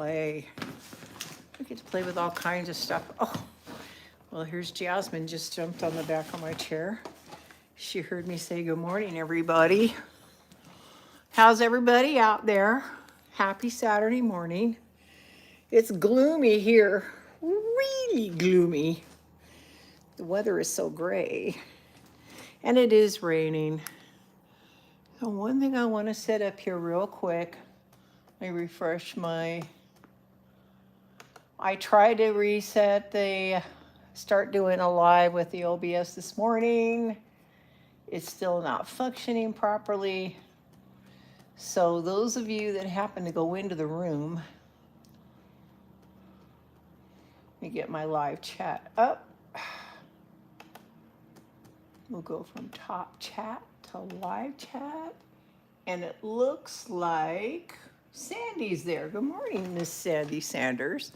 play. We get to play with all kinds of stuff. Oh, well, here's Jasmine just jumped on the back of my chair. She heard me say good morning, everybody. How's everybody out there? Happy Saturday morning. It's gloomy here, really gloomy. The weather is so gray, and it is raining. So one thing I want to set up here real quick, let me refresh my, I tried to reset start doing a live with the OBS this morning. It's still not functioning properly. So those of you that happen to go into the room, let me get my live chat up. We'll go from top chat to live chat. And it looks like Sandy's there. Good morning, Miss Sandy Sanders.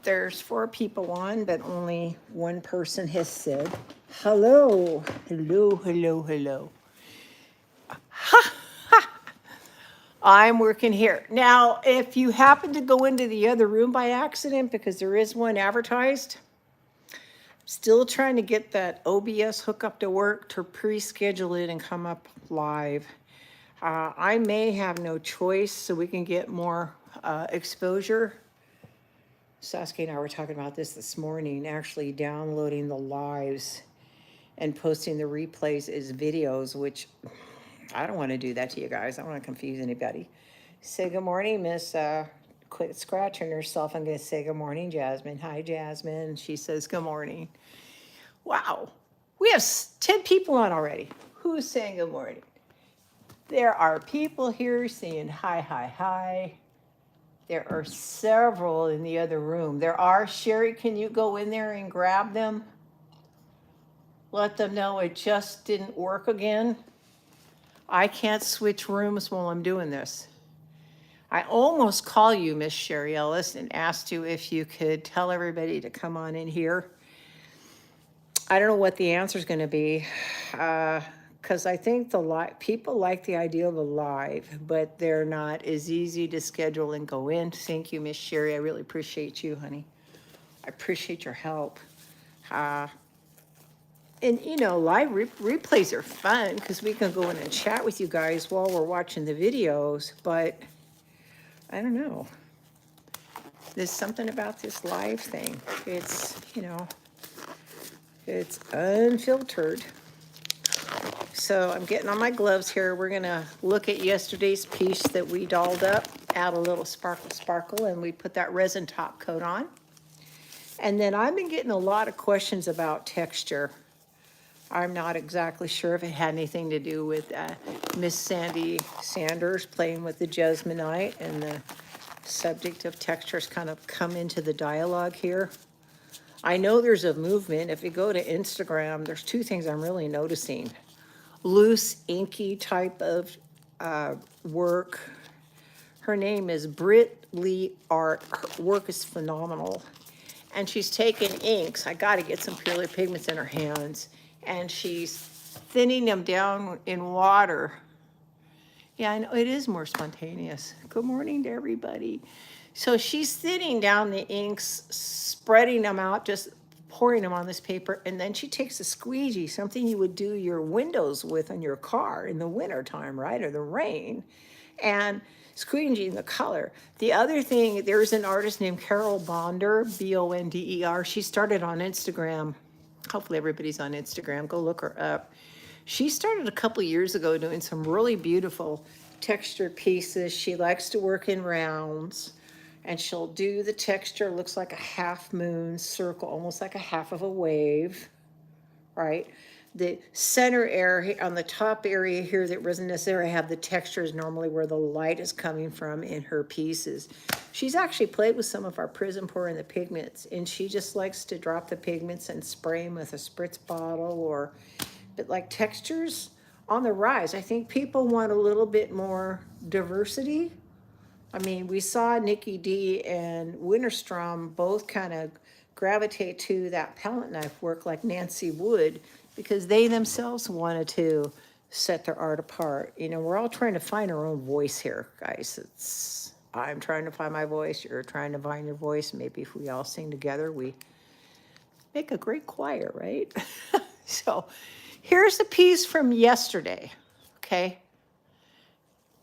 There's 4 people on, but only one person has said hello. Hello, hello, hello. Ha, ha. I'm working here. Now, if you happen to go into the other room by accident, because there is one advertised, still trying to get that OBS hookup to work to pre-schedule it and come up live. I may have no choice so we can get more exposure. Saskia and I were talking about this morning, actually downloading the lives and posting the replays as videos, which I don't want to do that to you guys. I don't want to confuse anybody. Say good morning, Miss. Quit scratching herself. I'm going to say good morning, Jasmine. Hi, Jasmine. She says good morning. Wow. We have 10 people on already. Who's saying good morning? There are people here saying hi, hi, hi. There are several in the other room. There are. Sherry, can you go in there and grab them? Let them know it just didn't work again. I can't switch rooms while I'm doing this. I almost call you, Miss Sherry Ellis, and asked you if you could tell everybody to come on in here. I don't know what the answer is going to be, because I think people like the idea of a live, but they're not as easy to schedule and go in. Thank you, Miss Sherry. I really appreciate you, honey. I appreciate your help. And, you know, live replays are fun because we can go in and chat with you guys while we're watching the videos, but I don't know. There's something about this live thing. It's, you know, it's unfiltered. So I'm getting on my gloves here. We're going to look at yesterday's piece that we dolled up, add a little sparkle, and we put that resin top coat on. And then I've been getting a lot of questions about texture. I'm not exactly sure if it had anything to do with Miss Sandy Sanders playing with the Jasminite, and the subject of textures kind of come into the dialogue here. I know there's a movement. If you go to Instagram, there's 2 things I'm really noticing. Loose, inky type of work. Her name is Britt Lee Art. Her work is phenomenal. And she's taken inks. I got to get some Pure Pigments in her hands. And she's thinning them down in water. Yeah, I know, it is more spontaneous. Good morning to everybody. So she's thinning down the inks, spreading them out, just pouring them on this paper, and then she takes a squeegee, something you would do your windows with on your car in the wintertime, right, or the rain, and squeegeeing the color. The other thing, there's an artist named Carol Bonder, B-O-N-D-E-R. She started on Instagram. Hopefully everybody's on Instagram. Go look her up. She started a couple years ago doing some really beautiful textured pieces. She likes to work in rounds, and she'll do the texture, looks like a half moon circle, almost like a half of a wave, right? The center area, on the top area here that doesn't necessarily have the texture, is normally where the light is coming from in her pieces. She's actually played with some of our Prism Pour and the pigments, and she just likes to drop the pigments and spray them with a spritz bottle, but like textures on the rise. I think people want a little bit more diversity. I mean, we saw Nikki D and Winterstrom both kind of gravitate to that palette knife work like Nancy would, because they themselves wanted to set their art apart. You know, we're all trying to find our own voice here, guys. I'm trying to find my voice. You're trying to find your voice. Maybe if we all sing together, we make a great choir, right? So here's a piece from yesterday, okay?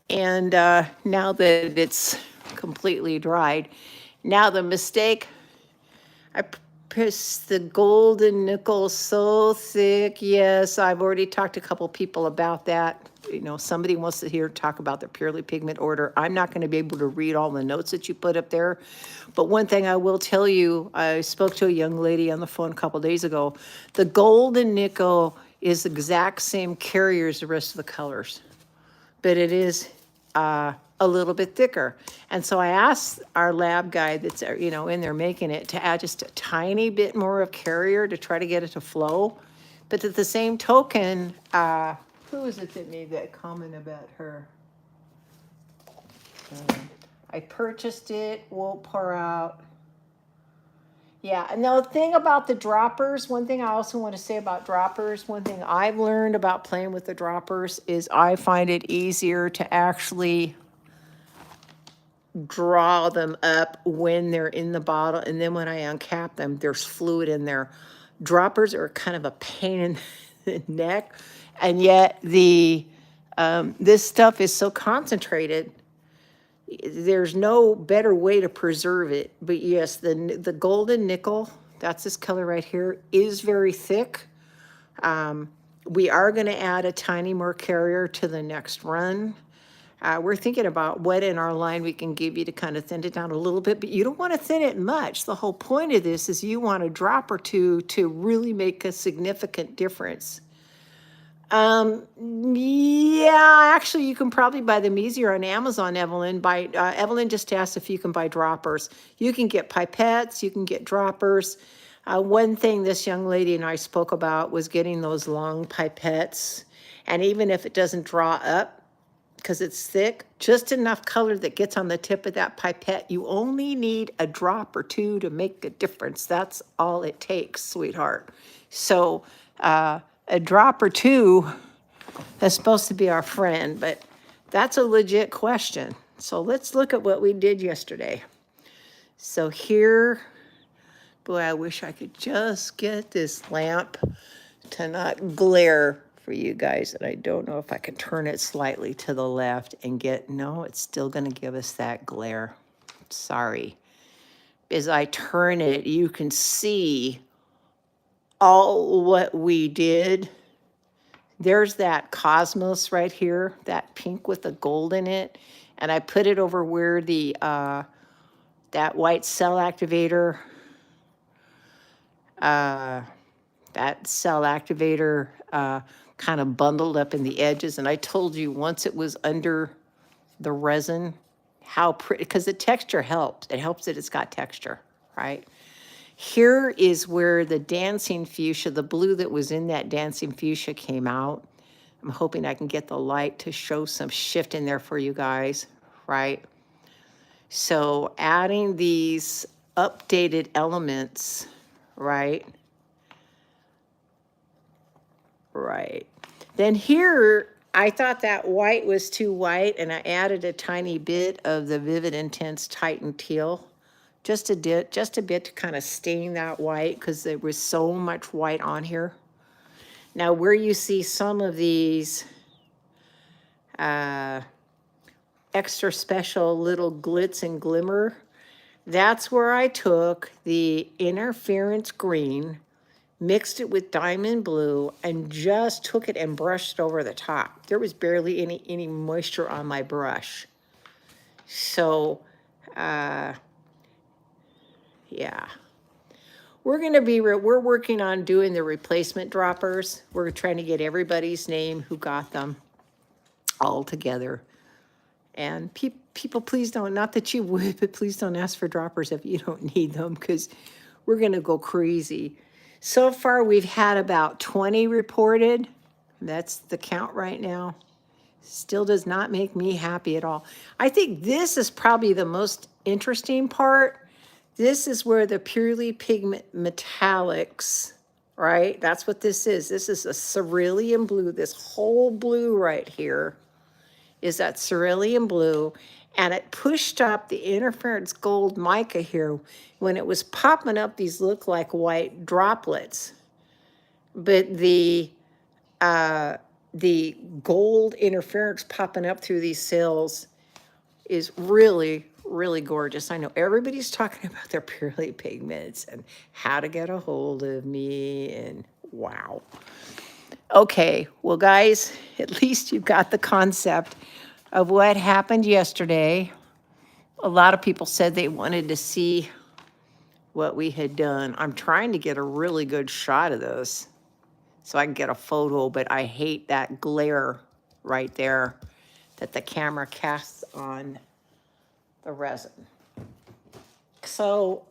And now that it's completely dried, now the mistake, I pressed the golden nickel so thick. Yes, I've already talked to a couple people about that. You know, somebody wants to hear talk about the purely pigment order. I'm not going to be able to read all the notes that you put up there. But one thing I will tell you, I spoke to a young lady on the phone a couple days ago. The golden nickel is the exact same carrier as the rest of the colors, but it is a little bit thicker. And so I asked our lab guy that's, you know, in there making it to add just a tiny bit more of carrier to try to get it to flow. But at the same token, who is it that made that comment about her? I purchased it, won't pour out. Yeah, and the thing about the droppers, one thing I also want to say about droppers, one thing I've learned about playing with the droppers is I find it easier to actually draw them up when they're in the bottle, and then when I uncap them, there's fluid in there. Droppers are kind of a pain in the neck, and yet the this stuff is so concentrated, there's no better way to preserve it. But yes, the golden nickel, that's this color right here, is very thick. We are going to add a tiny more carrier to the next run. We're thinking about what in our line we can give you to kind of thin it down a little bit, but you don't want to thin it much. The whole point of this is you want a drop or two to really make a significant difference. Yeah, actually, you can probably buy them easier on Amazon, Evelyn. Evelyn just asked if you can buy droppers. You can get pipettes, you can get droppers. One thing this young lady and I spoke about was getting those long pipettes. And even if it doesn't draw up, because it's thick, just enough color that gets on the tip of that pipette. You only need a drop or two to make a difference. That's all it takes, sweetheart. So a drop or two is supposed to be our friend, but that's a legit question. So let's look at what we did yesterday. So here, boy, I wish I could just get this lamp to not glare for you guys, and I don't know if I can turn it slightly to the left and get, no, it's still going to give us that glare. Sorry. As I turn it, you can see all what we did. There's that cosmos right here, that pink with the gold in it, and I put it over where the that white cell activator kind of bundled up in the edges. And I told you once it was under the resin, how pretty, because the texture helps. It helps that it's got texture, right? Here is where the dancing fuchsia, the blue that was in that dancing fuchsia came out. I'm hoping I can get the light to show some shift in there for you guys, right? So adding these updated elements, right? Right. Then here, I thought that white was too white, and I added a tiny bit of the Vivid Intense Titan Teal, just a bit to kind of stain that white, because there was so much white on here. Now, where you see some of these extra special little glitz and glimmer, that's where I took the interference green, mixed it with diamond blue, and just took it and brushed over the top. There was barely any moisture on my brush. So, yeah. We're working on doing the replacement droppers. We're trying to get everybody's name who got them all together. And people, please don't, not that you would, but please don't ask for droppers if you don't need them, because we're going to go crazy. So far, we've had about 20 reported. That's the count right now. Still does not make me happy at all. I think this is probably the most interesting part. This is where the purely pigment metallics, right? That's what this is. This is a cerulean blue. This whole blue right here is that cerulean blue. and it pushed up the interference gold mica here. When it was popping up, these look like white droplets, but the gold interference popping up through these cells is really, really gorgeous. I know everybody's talking about their Purely Pigments and how to get a hold of me, and wow. Okay, well, guys, at least you've got the concept of what happened yesterday. A lot of people said they wanted to see what we had done. I'm trying to get a really good shot of this so I can get a photo, but I hate that glare right there that the camera casts on the resin. So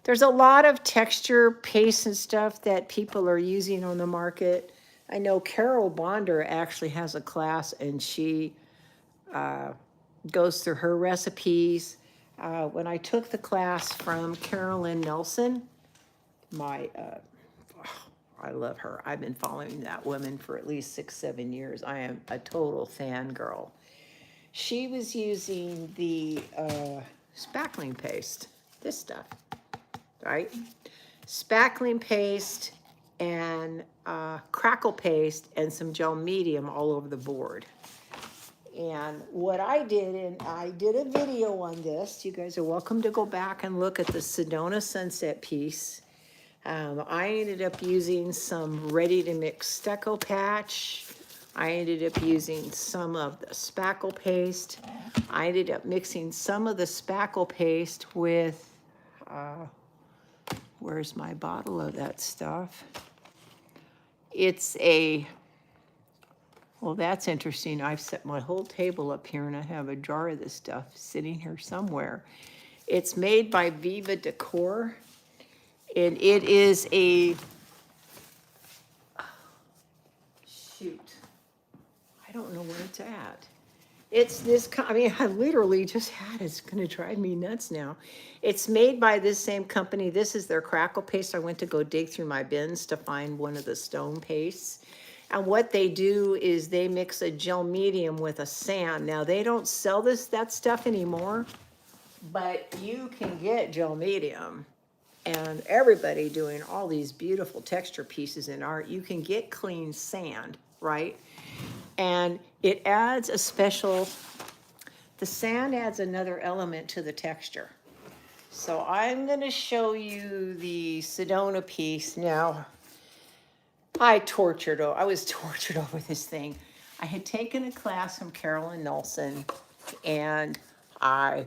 there's a lot of texture paste and stuff that people are using on the market. I know Carol Bonder actually has a class, and she goes through her recipes. When I took the class from Carolyn Nelson, I love her. I've been following that woman for at least 6-7 years. I am a total fangirl. She was using the spackling paste, this stuff, right? Spackling paste and crackle paste and some gel medium all over the board. And what I did, and I did a video on this, you guys are welcome to go back and look at the Sedona Sunset piece. I ended up using some ready-to-mix stucco patch. I ended up using some of the spackle paste. I ended up mixing some of the spackle paste with, where's my bottle of that stuff? It's a, well, that's interesting. I've set my whole table up here and I have a jar of this stuff sitting here somewhere. It's made by Viva Decor, and it is a, shoot, I don't know where it's at. It's this, I mean, I literally just had it. It's going to drive me nuts now. It's made by this same company. This is their crackle paste. I went to go dig through my bins to find one of the stone pastes. And what they do is they mix a gel medium with a sand. Now, they don't sell that stuff anymore, but you can get gel medium. And everybody doing all these beautiful texture pieces in art, you can get clean sand, right? And it adds a special, the sand adds another element to the texture. So I'm going to show you the Sedona piece. Now, I was tortured over this thing. I had taken a class from Carolyn Nelson, and I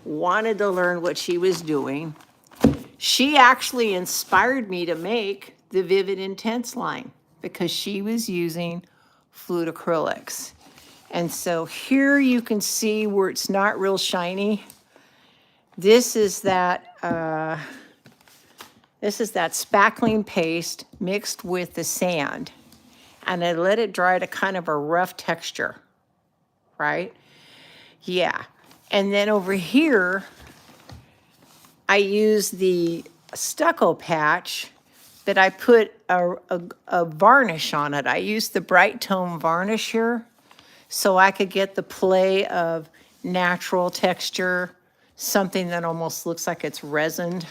wanted to learn what she was doing. She actually inspired me to make the Vivid Intense line because she was using fluid acrylics. And so here you can see where it's not real shiny. This is that spackling paste mixed with the sand. And I let it dry to kind of a rough texture, right? Yeah. And then over here, I use the stucco patch, but I put a varnish on it. I used the bright tone varnish here so I could get the play of natural texture, something that almost looks like it's resined.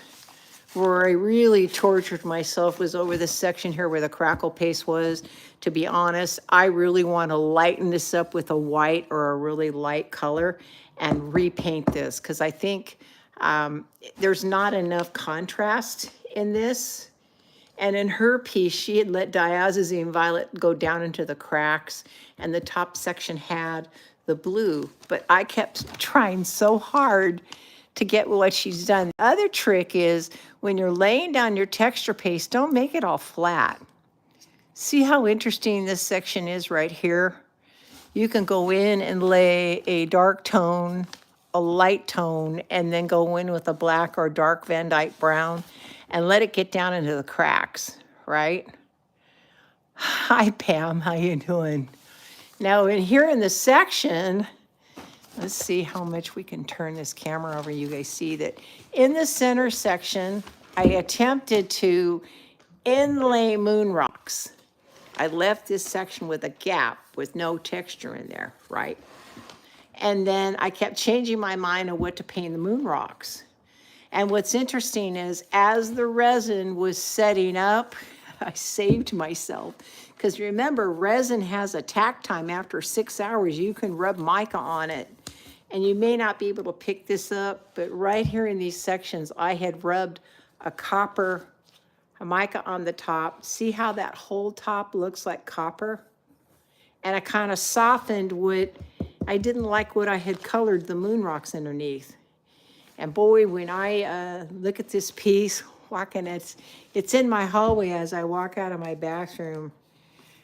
Where I really tortured myself was over this section here where the crackle paste was. To be honest, I really want to lighten this up with a white or a really light color and repaint this because I think there's not enough contrast in this. And in her piece, she had let diazazine violet go down into the cracks, and the top section had the blue. But I kept trying so hard to get what she's done. The other trick is when you're laying down your texture paste, don't make it all flat. See how interesting this section is right here? You can go in and lay a dark tone, a light tone, and then go in with a black or dark Van Dyke brown and let it get down into the cracks, right? Hi, Pam, how you doing? Now, here in this section, let's see how much we can turn this camera over. You guys see that in the center section, I attempted to inlay moon rocks. I left this section with a gap with no texture in there, right? And then I kept changing my mind on what to paint the moon rocks. And what's interesting is as the resin was setting up, I saved myself. Because remember, resin has a tack time. After 6 hours, you can rub mica on it. And you may not be able to pick this up, but right here in these sections, I had rubbed a copper mica on the top. See how that whole top looks like copper? And I kind of softened what, I didn't like what I had colored the moon rocks underneath. And boy, when I look at this piece, walking, it's in my hallway as I walk out of my bathroom.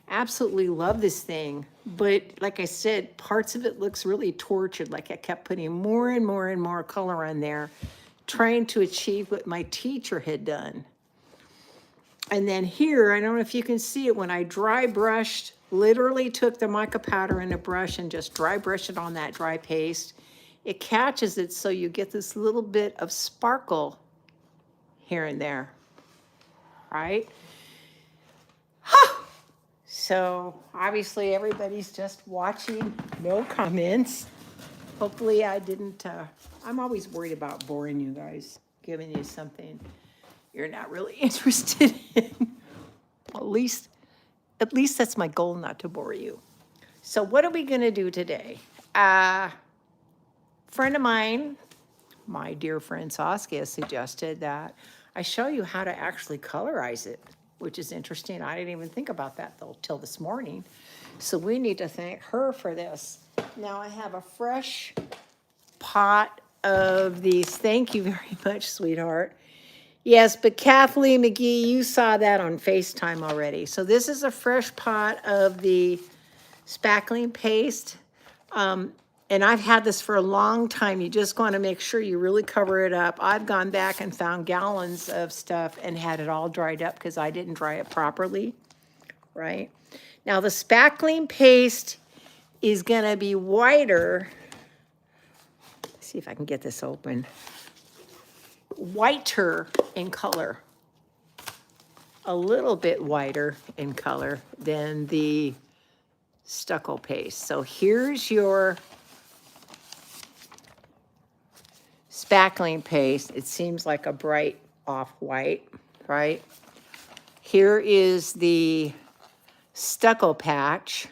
Absolutely love this thing. But like I said, parts of it looks really tortured. Like I kept putting more and more and more color on there, trying to achieve what my teacher had done. And then here, I don't know if you can see it, when I dry brushed, literally took the mica powder in a brush and just dry brushed it on that dry paste. It catches it so you get this little bit of sparkle here and there, right? So obviously everybody's just watching, no comments. Hopefully I didn't, I'm always worried about boring you guys, giving you something you're not really interested in. At least that's my goal, not to bore you. So what are we gonna do today? Friend of mine, my dear friend Saskia, suggested that I show you how to actually colorize it, which is interesting. I didn't even think about that though till this morning. So we need to thank her for this. Now I have a fresh pot of these. Thank you very much, sweetheart. Yes, but Kathleen McGee, you saw that on FaceTime already. So this is a fresh pot of the spackling paste. And I've had this for a long time. You just want to make sure you really cover it up. I've gone back and found gallons of stuff and had it all dried up because I didn't dry it properly, right? Now the spackling paste is going to be whiter. Let's see if I can get this open. Whiter in color. A little bit whiter in color than the stucco paste. So here's your spackling paste. It seems like a bright off-white, right? Here is the stucco patch.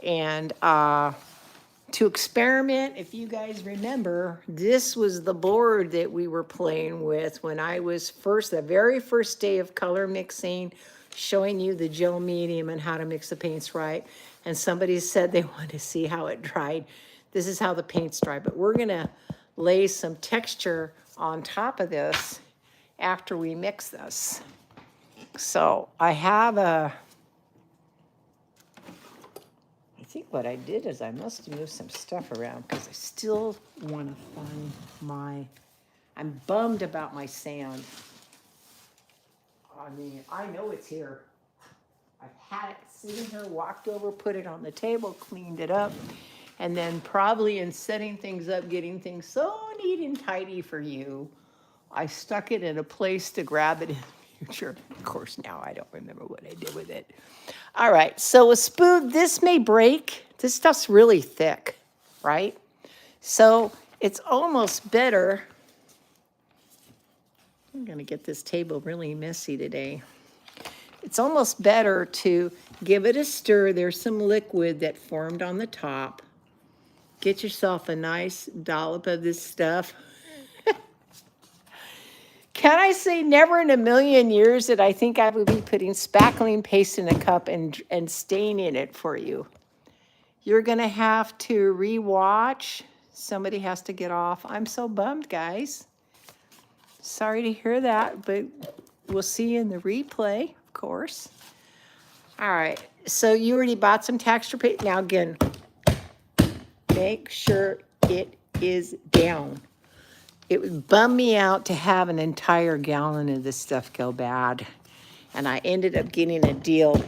And to experiment, if you guys remember, this was the board that we were playing with when I was the very first day of color mixing, showing you the gel medium and how to mix the paints right. And somebody said they wanted to see how it dried. This is how the paints dry, but we're gonna lay some texture on top of this after we mix this. So I have I think what I did is I must have moved some stuff around because I still want to find I'm bummed about my sand. I mean, I know it's here. I've had it sitting here, walked over, put it on the table, cleaned it up, and then probably in setting things up, getting things so neat and tidy for you, I stuck it in a place to grab it in the future. Of course, now I don't remember what I did with it. All right, so a spoon, this may break. This stuff's really thick, right? So it's almost better. I'm gonna get this table really messy today. It's almost better to give it a stir. There's some liquid that formed on the top. Get yourself a nice dollop of this stuff. Can I say never in a million years that I think I would be putting spackling paste in a cup and staining it for you. You're gonna have to rewatch. Somebody has to get off. I'm so bummed, guys. Sorry to hear that, but we'll see you in the replay, of course. All right, so you already bought some texture paste. Now again, make sure it is down. It would bum me out to have an entire gallon of this stuff go bad. And I ended up getting a deal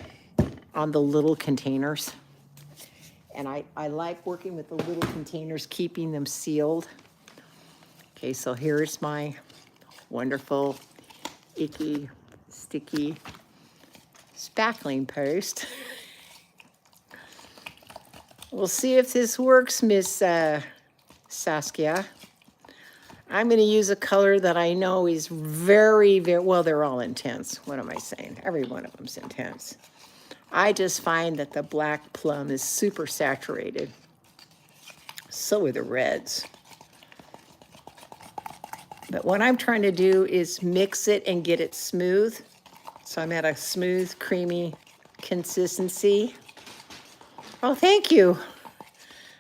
on the little containers. And I like working with the little containers, keeping them sealed. Okay, so here's my wonderful, icky, sticky spackling paste. We'll see if this works, Miss Saskia. I'm going to use a color that I know is very, very, well, they're all intense. What am I saying? Every one of them's intense. I just find that the black plum is super saturated. So are the reds. But what I'm trying to do is mix it and get it smooth. So I'm at a smooth, creamy consistency. Oh, thank you.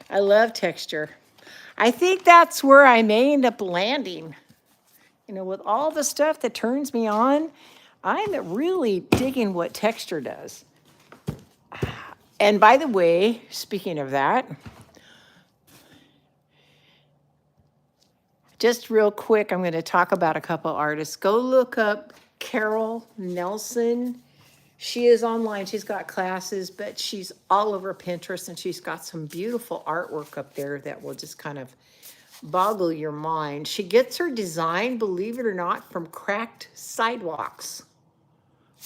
I love texture. I think that's where I may end up landing. You know, with all the stuff that turns me on, I'm really digging what texture does. And by the way, speaking of that, just real quick, I'm going to talk about a couple artists. Go look up Carol Nelson. She is online. She's got classes, but she's all over Pinterest, and she's got some beautiful artwork up there that will just kind of boggle your mind. She gets her design, believe it or not, from cracked sidewalks.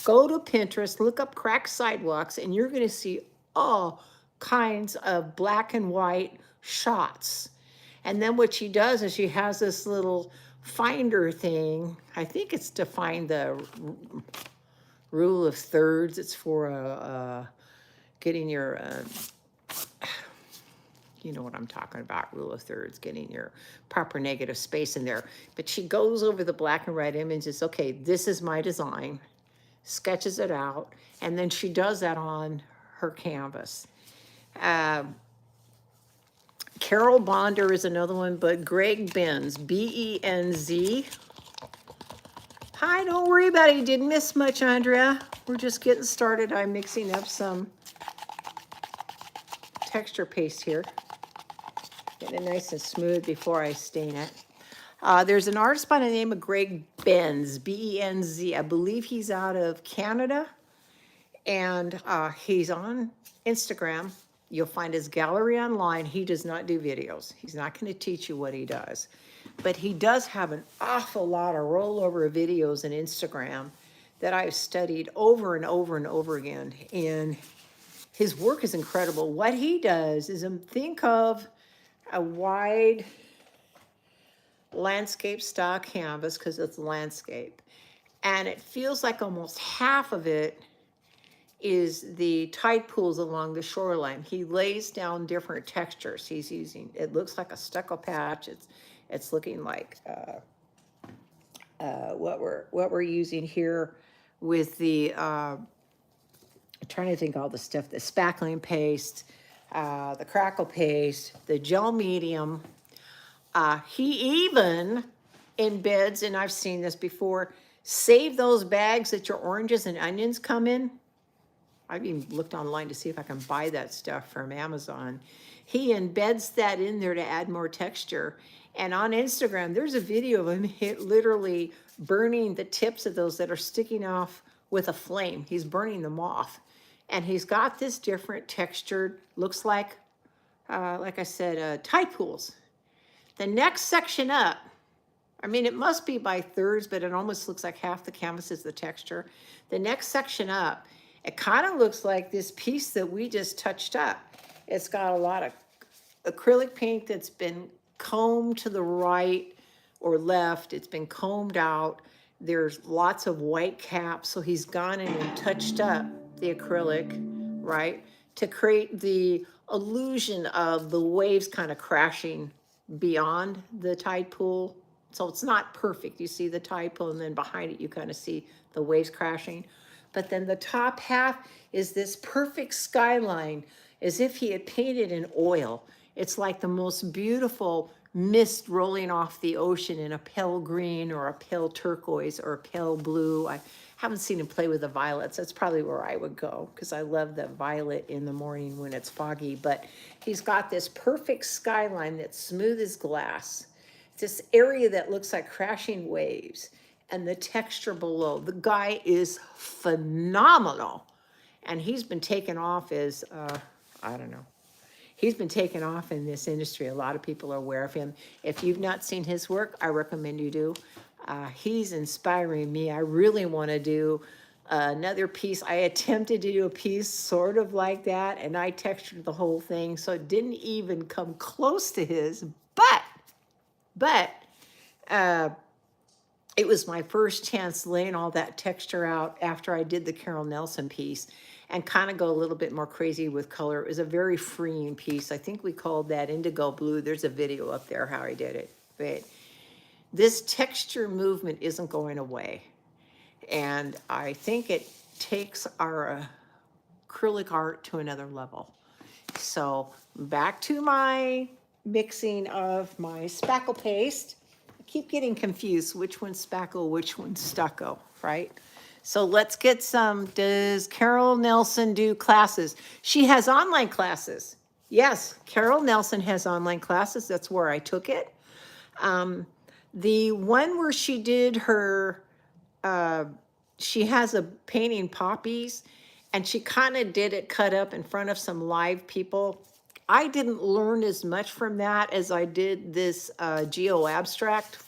Go to Pinterest, look up cracked sidewalks, and you're going to see all kinds of black and white shots. And then what she does is she has this little finder thing. I think it's to find the rule of thirds. It's for getting your, you know what I'm talking about, rule of thirds, getting your proper negative space in there. But she goes over the black and white images. Okay, this is my design, sketches it out, and then she does that on her canvas. Carol Bonder is another one, but Greg Benz, B-E-N-Z. Hi, don't worry about it. You didn't miss much, Andrea. We're just getting started. I'm mixing up some texture paste here. Getting it nice and smooth before I stain it. There's an artist by the name of Greg Benz, B-E-N-Z. I believe he's out of Canada, and he's on Instagram. You'll find his gallery online. He does not do videos. He's not going to teach you what he does. But he does have an awful lot of rollover videos on Instagram that I've studied over and over and over again. And his work is incredible. What he does is think of a wide landscape style canvas, because it's landscape. And it feels like almost half of it is the tide pools along the shoreline. He lays down different textures. He's using, it looks like a stucco patch. It's looking like what we're using here with the I'm trying to think all the stuff, the spackling paste, the crackle paste, the gel medium. He even embeds, and I've seen this before, save those bags that your oranges and onions come in. I've even looked online to see if I can buy that stuff from Amazon. He embeds that in there to add more texture. And on Instagram, there's a video of him literally burning the tips of those that are sticking off with a flame. He's burning them off. And he's got this different textured, looks like I said, tide pools. The next section up, I mean, it must be by thirds, but it almost looks like half the canvas is the texture. The next section up, it kind of looks like this piece that we just touched up. It's got a lot of acrylic paint that's been combed to the right or left. It's been combed out. There's lots of white caps. So he's gone in and touched up the acrylic, right, to create the illusion of the waves kind of crashing beyond the tide pool. So it's not perfect. You see the tide pool, and then behind it, you kind of see the waves crashing. But then the top half is this perfect skyline, as if he had painted in oil. It's like the most beautiful mist rolling off the ocean in a pale green or a pale turquoise or a pale blue. I haven't seen him play with the violets. That's probably where I would go, because I love the violet in the morning when it's foggy. But he's got this perfect skyline that's smooth as glass. It's this area that looks like crashing waves. And the texture below. The guy is phenomenal. And he's been taken off as, I don't know. He's been taken off in this industry. A lot of people are aware of him. If you've not seen his work, I recommend you do. He's inspiring me. I really want to do Another piece, I attempted to do a piece sort of like that, and I textured the whole thing, so it didn't even come close to his. But uh, it was my first chance laying all that texture out after I did the Carol Nelson piece, and kind of go a little bit more crazy with color. It was a very freeing piece. I think we called that Indigo Blue. There's a video up there how I did it. But this texture movement isn't going away. And I think it takes our acrylic art to another level. So back to my mixing of my spackle paste. I keep getting confused which one's spackle, which one's stucco, right? So let's get some. Does Carol Nelson do classes? She has online classes. Yes, Carol Nelson has online classes. That's where I took it. The one where she did her she has a painting poppies, and she kind of did it cut up in front of some live people. I didn't learn as much from that as I did this geo abstract.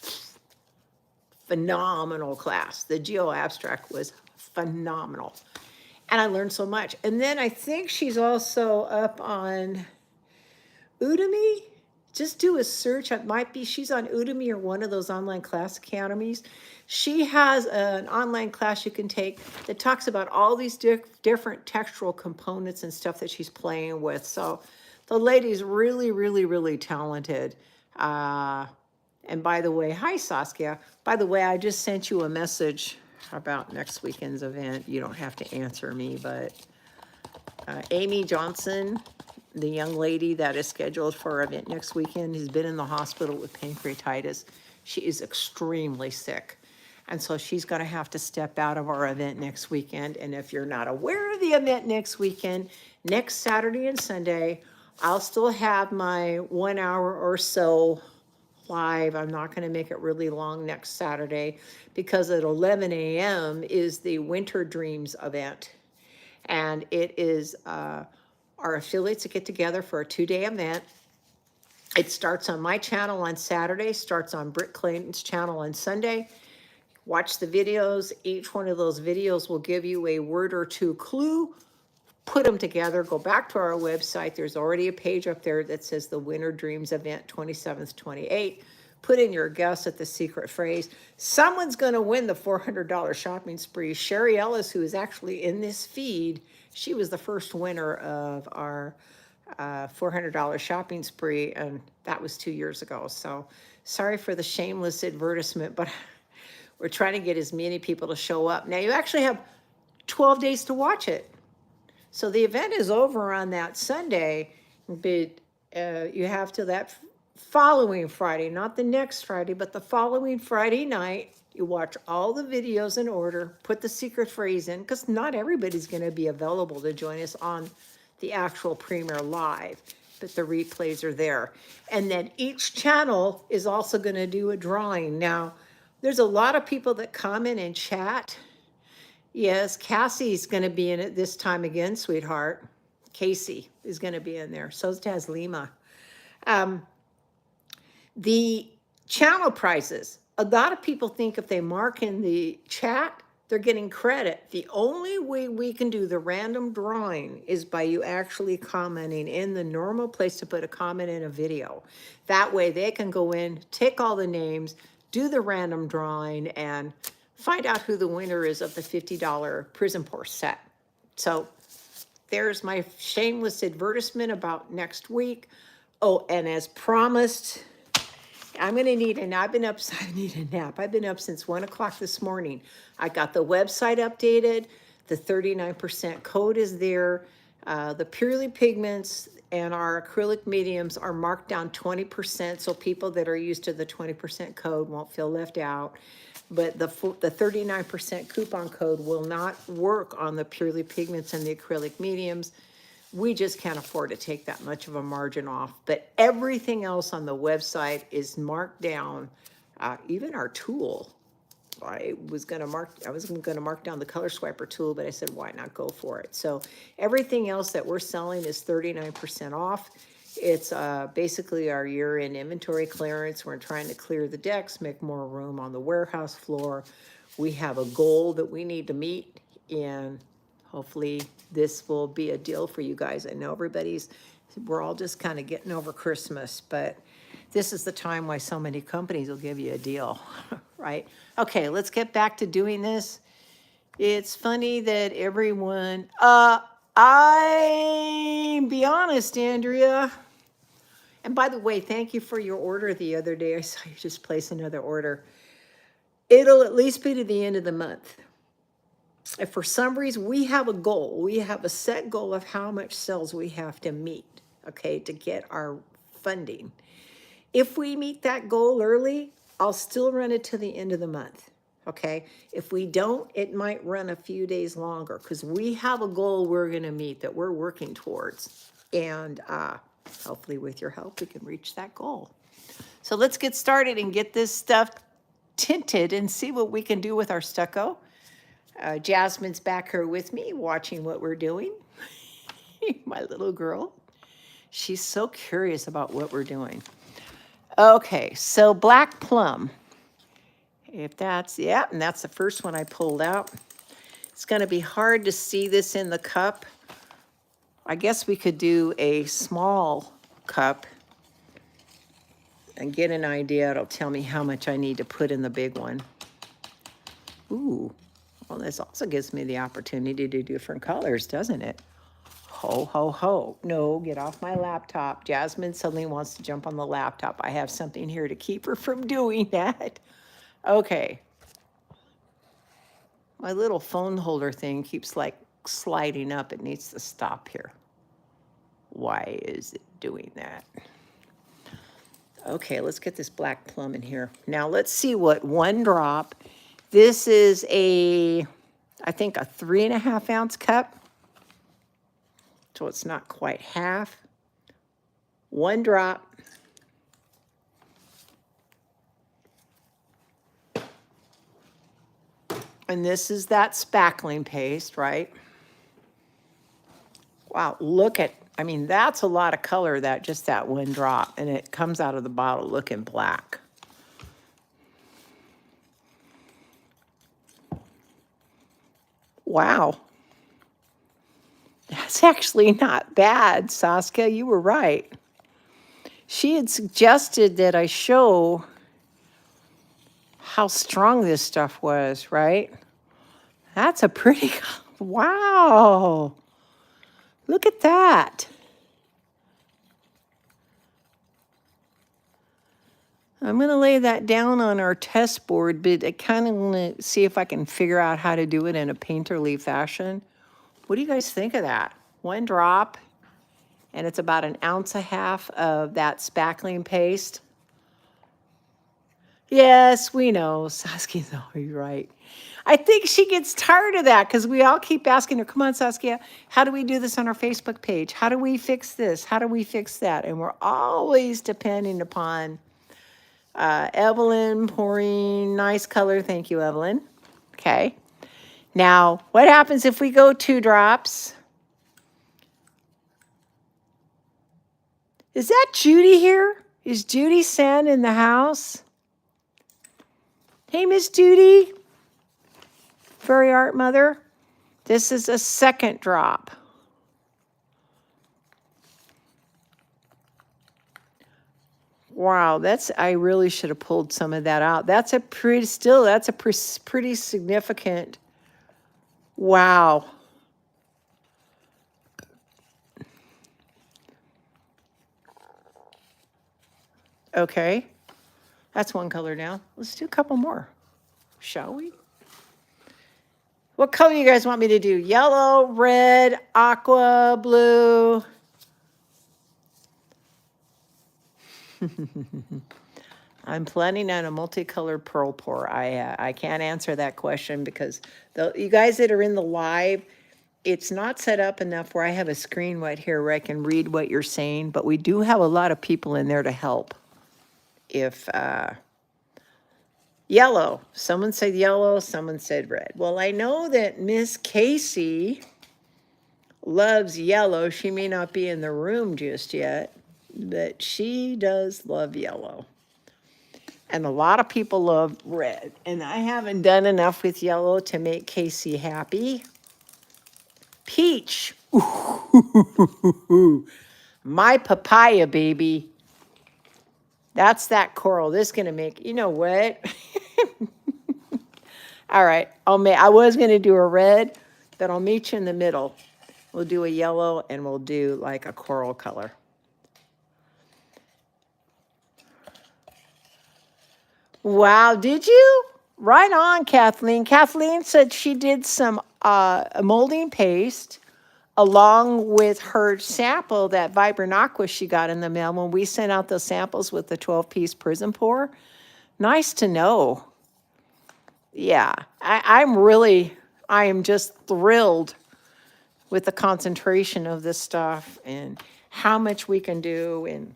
Phenomenal class. The geo abstract was phenomenal, and I learned so much. And then I think she's also up on Udemy. Just do a search. It might be she's on Udemy or one of those online class academies. She has an online class you can take that talks about all these different textural components and stuff that she's playing with. So the lady's really, really, really talented. And by the way, hi Saskia. By the way, I just sent you a message about next weekend's event. You don't have to answer me, but Amy Johnson, the young lady that is scheduled for our event next weekend, has been in the hospital with pancreatitis. She is extremely sick. And so she's going to have to step out of our event next weekend. And if you're not aware of the event next weekend, next Saturday and Sunday, I'll still have my 1 hour or so live. I'm not going to make it really long next Saturday because at 11 a.m. is the Winter Dreams event. And it is our affiliates that get together for a 2-day event. It starts on my channel on Saturday, starts on Britt Clayton's channel on Sunday. Watch the videos. Each one of those videos will give you a word or two clue. Put them together. Go back to our website. There's already a page up there that says the Winter Dreams event 27th, 28th. Put in your guess at the secret phrase. Someone's going to win the $400 shopping spree. Sherry Ellis, who is actually in this feed, she was the first winner of our $400 shopping spree, and that was 2 years ago. So sorry for the shameless advertisement, but we're trying to get as many people to show up. Now, you actually have 12 days to watch it. So the event is over on that Sunday, but you have to that following Friday, not the next Friday, but the following Friday night. You watch all the videos in order, put the secret phrase in, because not everybody's going to be available to join us on the actual premiere live, but the replays are there. And then each channel is also going to do a drawing. Now, there's a lot of people that comment and chat. Yes, Cassie's going to be in it this time again, sweetheart. Casey is going to be in there. So does Lima. The channel prizes. A lot of people think if they mark in the chat, they're getting credit. The only way we can do the random drawing is by you actually commenting in the normal place to put a comment in a video. That way they can go in, take all the names, do the random drawing, and find out who the winner is of the $50 Prison Pour set. So there's my shameless advertisement about next week. Oh, and as promised, I'm going to need, and I've been up, I need a nap. I've been up since 1 o'clock this morning. I got the website updated. The 39% code is there. The Purely Pigments and our acrylic mediums are marked down 20%. So people that are used to the 20% code won't feel left out. But the 39% coupon code will not work on the Purely Pigments and the acrylic mediums. We just can't afford to take that much of a margin off. But everything else on the website is marked down. Even our tool. I was going to mark down the color swiper tool, but I said, why not go for it? So everything else that we're selling is 39% off. It's basically our year-end inventory clearance. We're trying to clear the decks, make more room on the warehouse floor. We have a goal that we need to meet And hopefully this will be a deal for you guys. I know we're all just kind of getting over Christmas, but this is the time why so many companies will give you a deal, right? Okay, let's get back to doing this. It's funny that everyone, be honest, Andrea. And by the way, thank you for your order the other day. I saw you just place another order. It'll at least be to the end of the month. If for some reason we have a goal, we have a set goal of how much sales we have to meet, okay, to get our funding. If we meet that goal early, I'll still run it to the end of the month, okay? If we don't, it might run a few days longer because we have a goal we're going to meet that we're working towards. And hopefully with your help, we can reach that goal. So let's get started and get this stuff tinted and see what we can do with our stucco. Jasmine's back here with me watching what we're doing. My little girl. She's so curious about what we're doing. Okay, so black plum. If that's, yeah, and that's the first one I pulled out. It's going to be hard to see this in the cup. I guess we could do a small cup and get an idea. It'll tell me how much I need to put in the big one. Ooh, well, this also gives me the opportunity to do different colors, doesn't it? Ho, ho, ho. No, get off my laptop. Jasmine suddenly wants to jump on the laptop. I have something here to keep her from doing that. Okay. My little phone holder thing keeps like sliding up. It needs to stop here. Why is it doing that? Okay, let's get this black plum in here. Now let's see what one drop. This is I think a 3.5 ounce cup. So it's not quite half. One drop. And this is that spackling paste, right? Wow, look at, I mean, that's a lot of color, just that one drop. And it comes out of the bottle looking black. Wow. That's actually not bad, Saskia. You were right. She had suggested that I show how strong this stuff was, right? That's a pretty, wow. Look at that. I'm going to lay that down on our test board, but I kind of want to see if I can figure out how to do it in a painterly fashion. What do you guys think of that? One drop, and it's about 1.5 ounces of that spackling paste. Yes, we know. Saskia's always right. I think she gets tired of that because we all keep asking her, come on, Saskia, how do we do this on our Facebook page? How do we fix this? How do we fix that? And we're always depending upon Evelyn pouring nice color. Thank you, Evelyn. Okay. Now, what happens if we go 2 drops? Is that Judy here? Is Judy Sen in the house? Hey, Miss Judy. Furry Art Mother. This is a 2nd drop. Wow, I really should have pulled some of that out. That's a pretty significant, wow. Okay, that's one color down. Let's do a couple more, shall we? What color do you guys want me to do? Yellow, red, aqua, blue? I'm planning on a multicolored pearl pour. I can't answer that question because you guys that are in the live, it's not set up enough where I have a screen right here where I can read what you're saying, but we do have a lot of people in there to help. If yellow, someone said yellow, someone said red. Well, I know that Miss Casey loves yellow. She may not be in the room just yet, but she does love yellow. And a lot of people love red. And I haven't done enough with yellow to make Casey happy. peach. Ooh, my papaya, baby. That's that coral. This is going to make, you know what? All right. I was going to do a red, but I'll meet you in the middle. We'll do a yellow and we'll do like a coral color. Wow, did you? Right on, Kathleen. Kathleen said she did some molding paste along with her sample, that Vibrant Aqua she got in the mail when we sent out those samples with the 12-piece prism pour. Nice to know. Yeah, I am just thrilled with the concentration of this stuff and how much we can do. And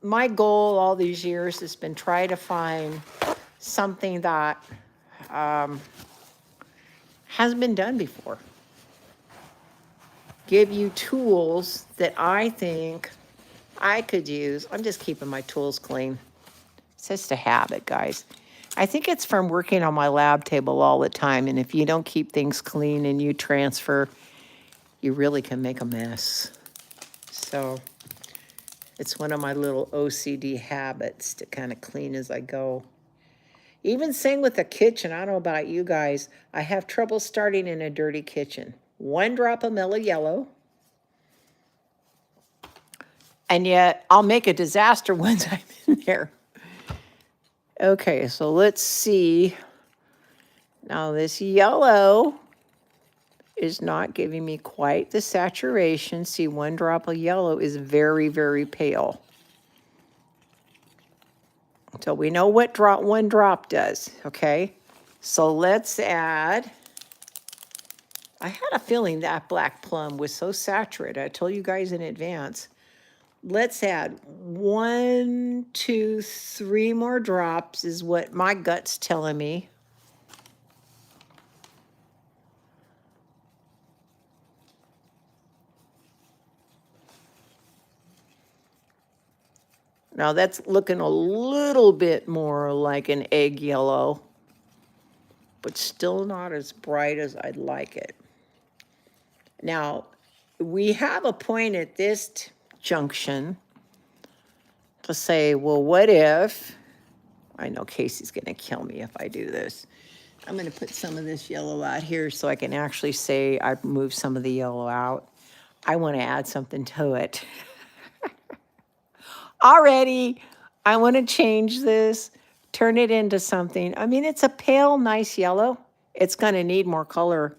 my goal all these years has been try to find something that hasn't been done before. Give you tools that I think I could use. I'm just keeping my tools clean. It's just a habit, guys. I think it's from working on my lab table all the time. And if you don't keep things clean and you transfer, you really can make a mess. So it's one of my little OCD habits to kind of clean as I go. Even same with the kitchen. I don't know about you guys. I have trouble starting in a dirty kitchen. 1 drop of mellow yellow. And yet I'll make a disaster once I'm in there. Okay, so let's see. Now this yellow is not giving me quite the saturation. See, 1 drop of yellow is very, very pale. So we know what 1 drop does, okay? So let's add, I had a feeling that black plum was so saturated. I told you guys in advance. Let's add 1, 2, 3 more drops is what my gut's telling me. Now that's looking a little bit more like an egg yellow, but still not as bright as I'd like it. Now, we have a point at this junction to say, well, what if, I know Casey's gonna kill me if I do this. I'm gonna put some of this yellow out here so I can actually say I've moved some of the yellow out. I wanna add something to it. Already, I wanna change this, turn it into something. I mean, it's a pale, nice yellow. It's gonna need more color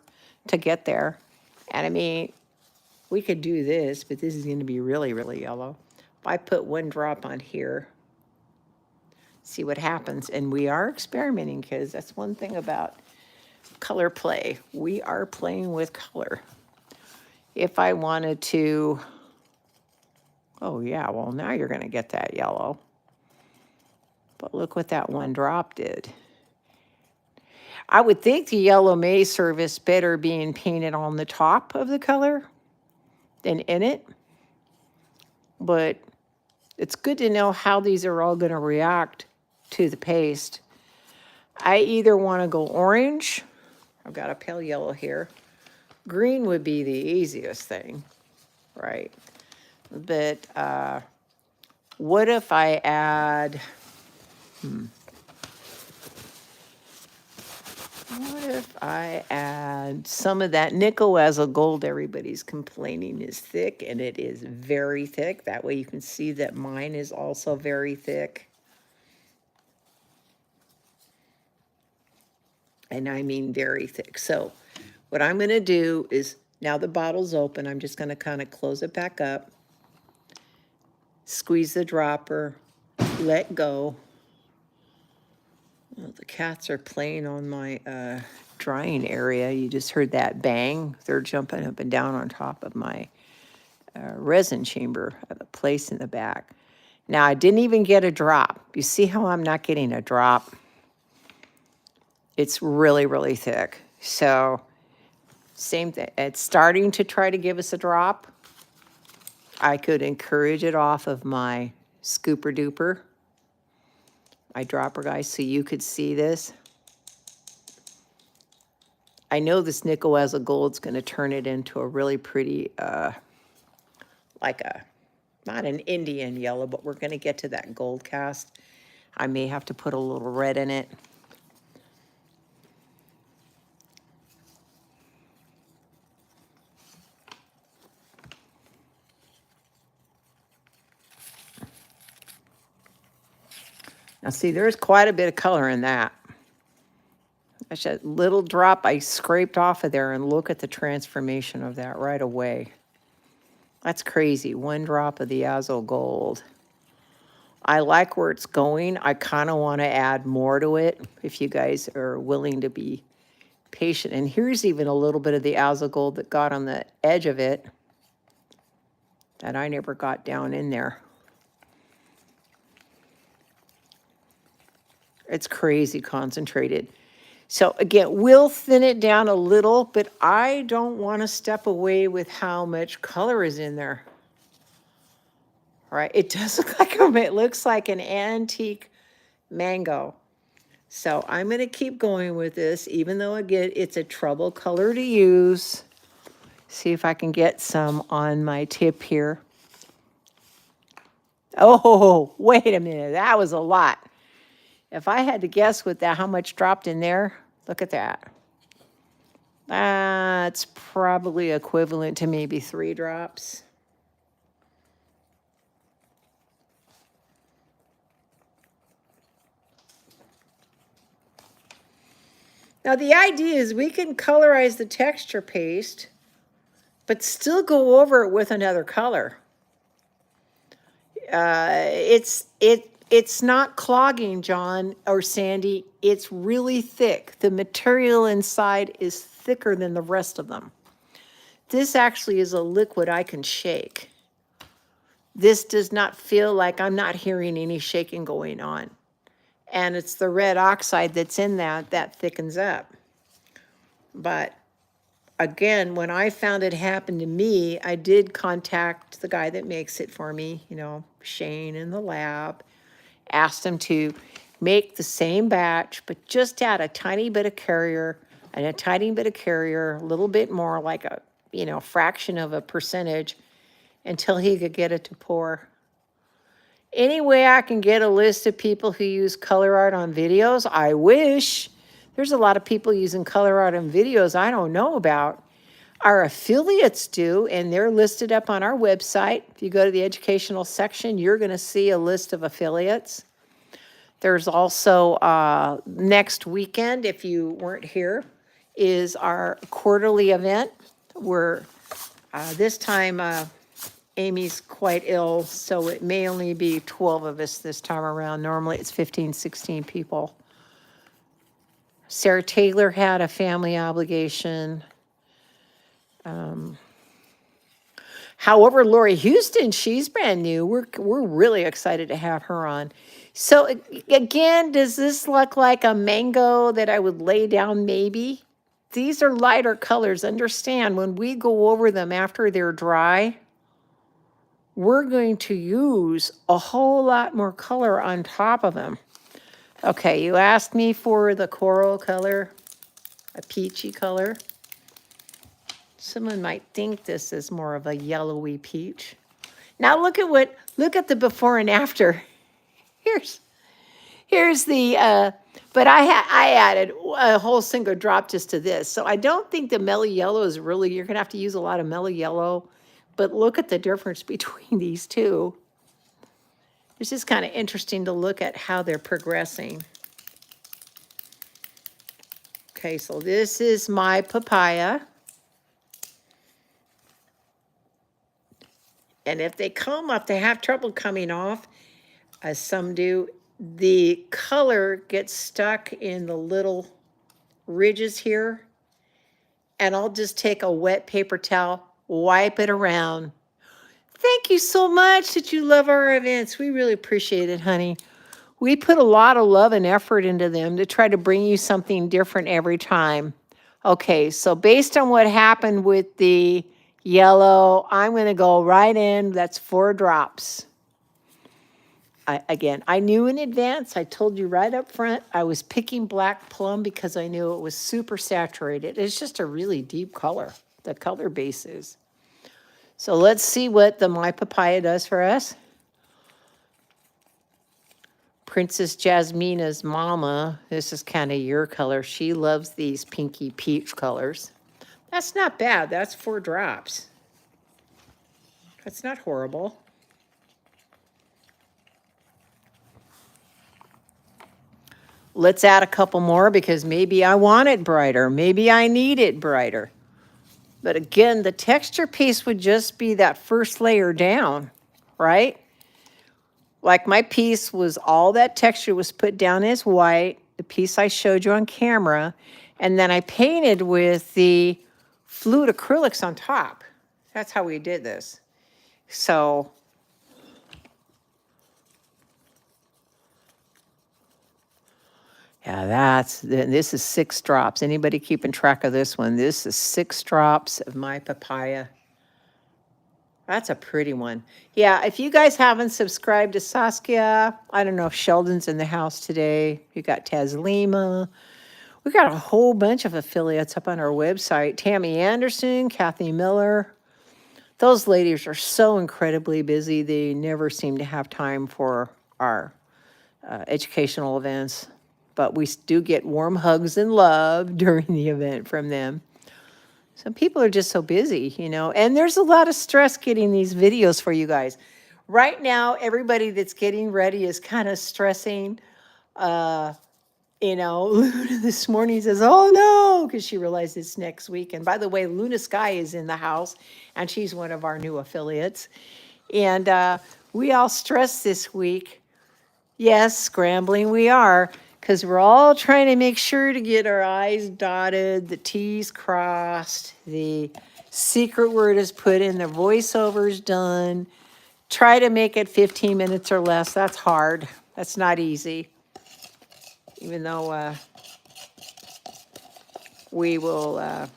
to get there. And I mean, we could do this, but this is gonna be really, really yellow. If I put 1 drop on here, see what happens. And we are experimenting because that's one thing about color play. We are playing with color. If I wanted to, oh yeah, well now you're gonna get that yellow. But look what that 1 drop did. I would think the yellow may service better being painted on the top of the color than in it. But it's good to know how these are all going to react to the paste. I either want to go orange. I've got a pale yellow here. Green would be the easiest thing, right? But what if I add, what if I add some of that nickel as a gold? Everybody's complaining is thick, and it is very thick. That way you can see that mine is also very thick. And I mean very thick. So what I'm going to do is, now the bottle's open, I'm just going to kind of close it back up, squeeze the dropper, let go. Well, the cats are playing on my drying area. You just heard that bang. They're jumping up and down on top of my resin chamber. I have a place in the back. Now, I didn't even get a drop. You see how I'm not getting a drop? It's really, really thick. So, same thing. It's starting to try to give us a drop. I could encourage it off of my scooper duper, my dropper guys, so you could see this. I know this nickel as a gold's going to turn it into a really pretty, like a, not an Indian yellow, but we're going to get to that gold cast. I may have to put a little red in it. Now see, there's quite a bit of color in that. That's a little drop I scraped off of there, and look at the transformation of that right away. That's crazy. One drop of the Azo Gold. I like where it's going. I kind of want to add more to it if you guys are willing to be patient. And here's even a little bit of the Azo Gold that got on the edge of it that I never got down in there. It's crazy concentrated. So again, we'll thin it down a little, but I don't want to step away with how much color is in there. All right, it does look like it looks like an antique mango. So I'm going to keep going with this, even though again it's a trouble color to use. See if I can get some on my tip here. Oh, wait a minute, that was a lot. If I had to guess with that, how much dropped in there, look at that. It's probably equivalent to maybe 3 drops. Now the idea is we can colorize the texture paste, but still go over it with another color. It's not clogging, John or Sandy. It's really thick. The material inside is thicker than the rest of them. This actually is a liquid I can shake. This does not feel like I'm not hearing any shaking going on. And it's the red oxide that's in that thickens up. But again, when I found it happened to me, I did contact the guy that makes it for me, you know, Shane in the lab, asked him to make the same batch, but just add a tiny bit of carrier and a tiny bit of carrier, a little bit more, like a, you know, fraction of a percentage, until he could get it to pour. Any way I can get a list of people who use ColourArte on videos, I wish. There's a lot of people using ColourArte on videos I don't know about. Our affiliates do, and they're listed up on our website. If you go to the educational section, you're going to see a list of affiliates. There's also next weekend, if you weren't here, is our quarterly event where this time Amy's quite ill, so it may only be 12 of us this time around. Normally it's 15, 16 people. Sarah Taylor had a family obligation. However, Lori Houston, she's brand new. We're really excited to have her on. So again, does this look like a mango that I would lay down maybe? These are lighter colors. Understand, when we go over them after they're dry, we're going to use a whole lot more color on top of them. Okay, you asked me for the coral color, a peachy color. Someone might think this is more of a yellowy peach. Now look at the before and after. Here's the, but I added a whole single drop just to this. So I don't think the mellow yellow is really, you're gonna have to use a lot of mellow yellow, but look at the difference between these two. It's just kind of interesting to look at how they're progressing. Okay, so this is my papaya. And if they come up, they have trouble coming off, as some do, the color gets stuck in the little ridges here. And I'll just take a wet paper towel, wipe it around. Thank you so much that you love our events. We really appreciate it, honey. We put a lot of love and effort into them to try to bring you something different every time. Okay, so based on what happened with the yellow, I'm going to go right in. That's 4 drops. Again, I knew in advance, I told you right up front, I was picking black plum because I knew it was super saturated. It's just a really deep color, the color base is. So let's see what the My Papaya does for us. Princess Jasmina's mama, this is kind of your color. She loves these pinky peach colors. That's not bad. That's 4 drops. That's not horrible. Let's add a couple more because maybe I want it brighter. Maybe I need it brighter. But again, the texture piece would just be that first layer down, right? Like my piece was all that texture was put down as white, the piece I showed you on camera, and then I painted with the fluid acrylics on top. That's how we did this. So yeah, this is 6 drops. Anybody keeping track of this one? This is 6 drops of My Papaya. That's a pretty one. Yeah, if you guys haven't subscribed to Saskia, I don't know if Sheldon's in the house today. You got Tazlima. We got a whole bunch of affiliates up on our website. Tammy Anderson, Kathy Miller. Those ladies are so incredibly busy. They never seem to have time for our educational events. But we do get warm hugs and love during the event from them. Some people are just so busy, you know, and there's a lot of stress getting these videos for you guys. Right now, everybody that's getting ready is kind of stressing. You know, Luna this morning says, oh no, because she realized it's next week. And by the way, Luna Sky is in the house, and she's one of our new affiliates. And we all stress this week. Yes, scrambling we are. Because we're all trying to make sure to get our I's dotted, the T's crossed, the secret word is put in, the voiceover's done. Try to make it 15 minutes or less. That's hard. That's not easy. Even though we will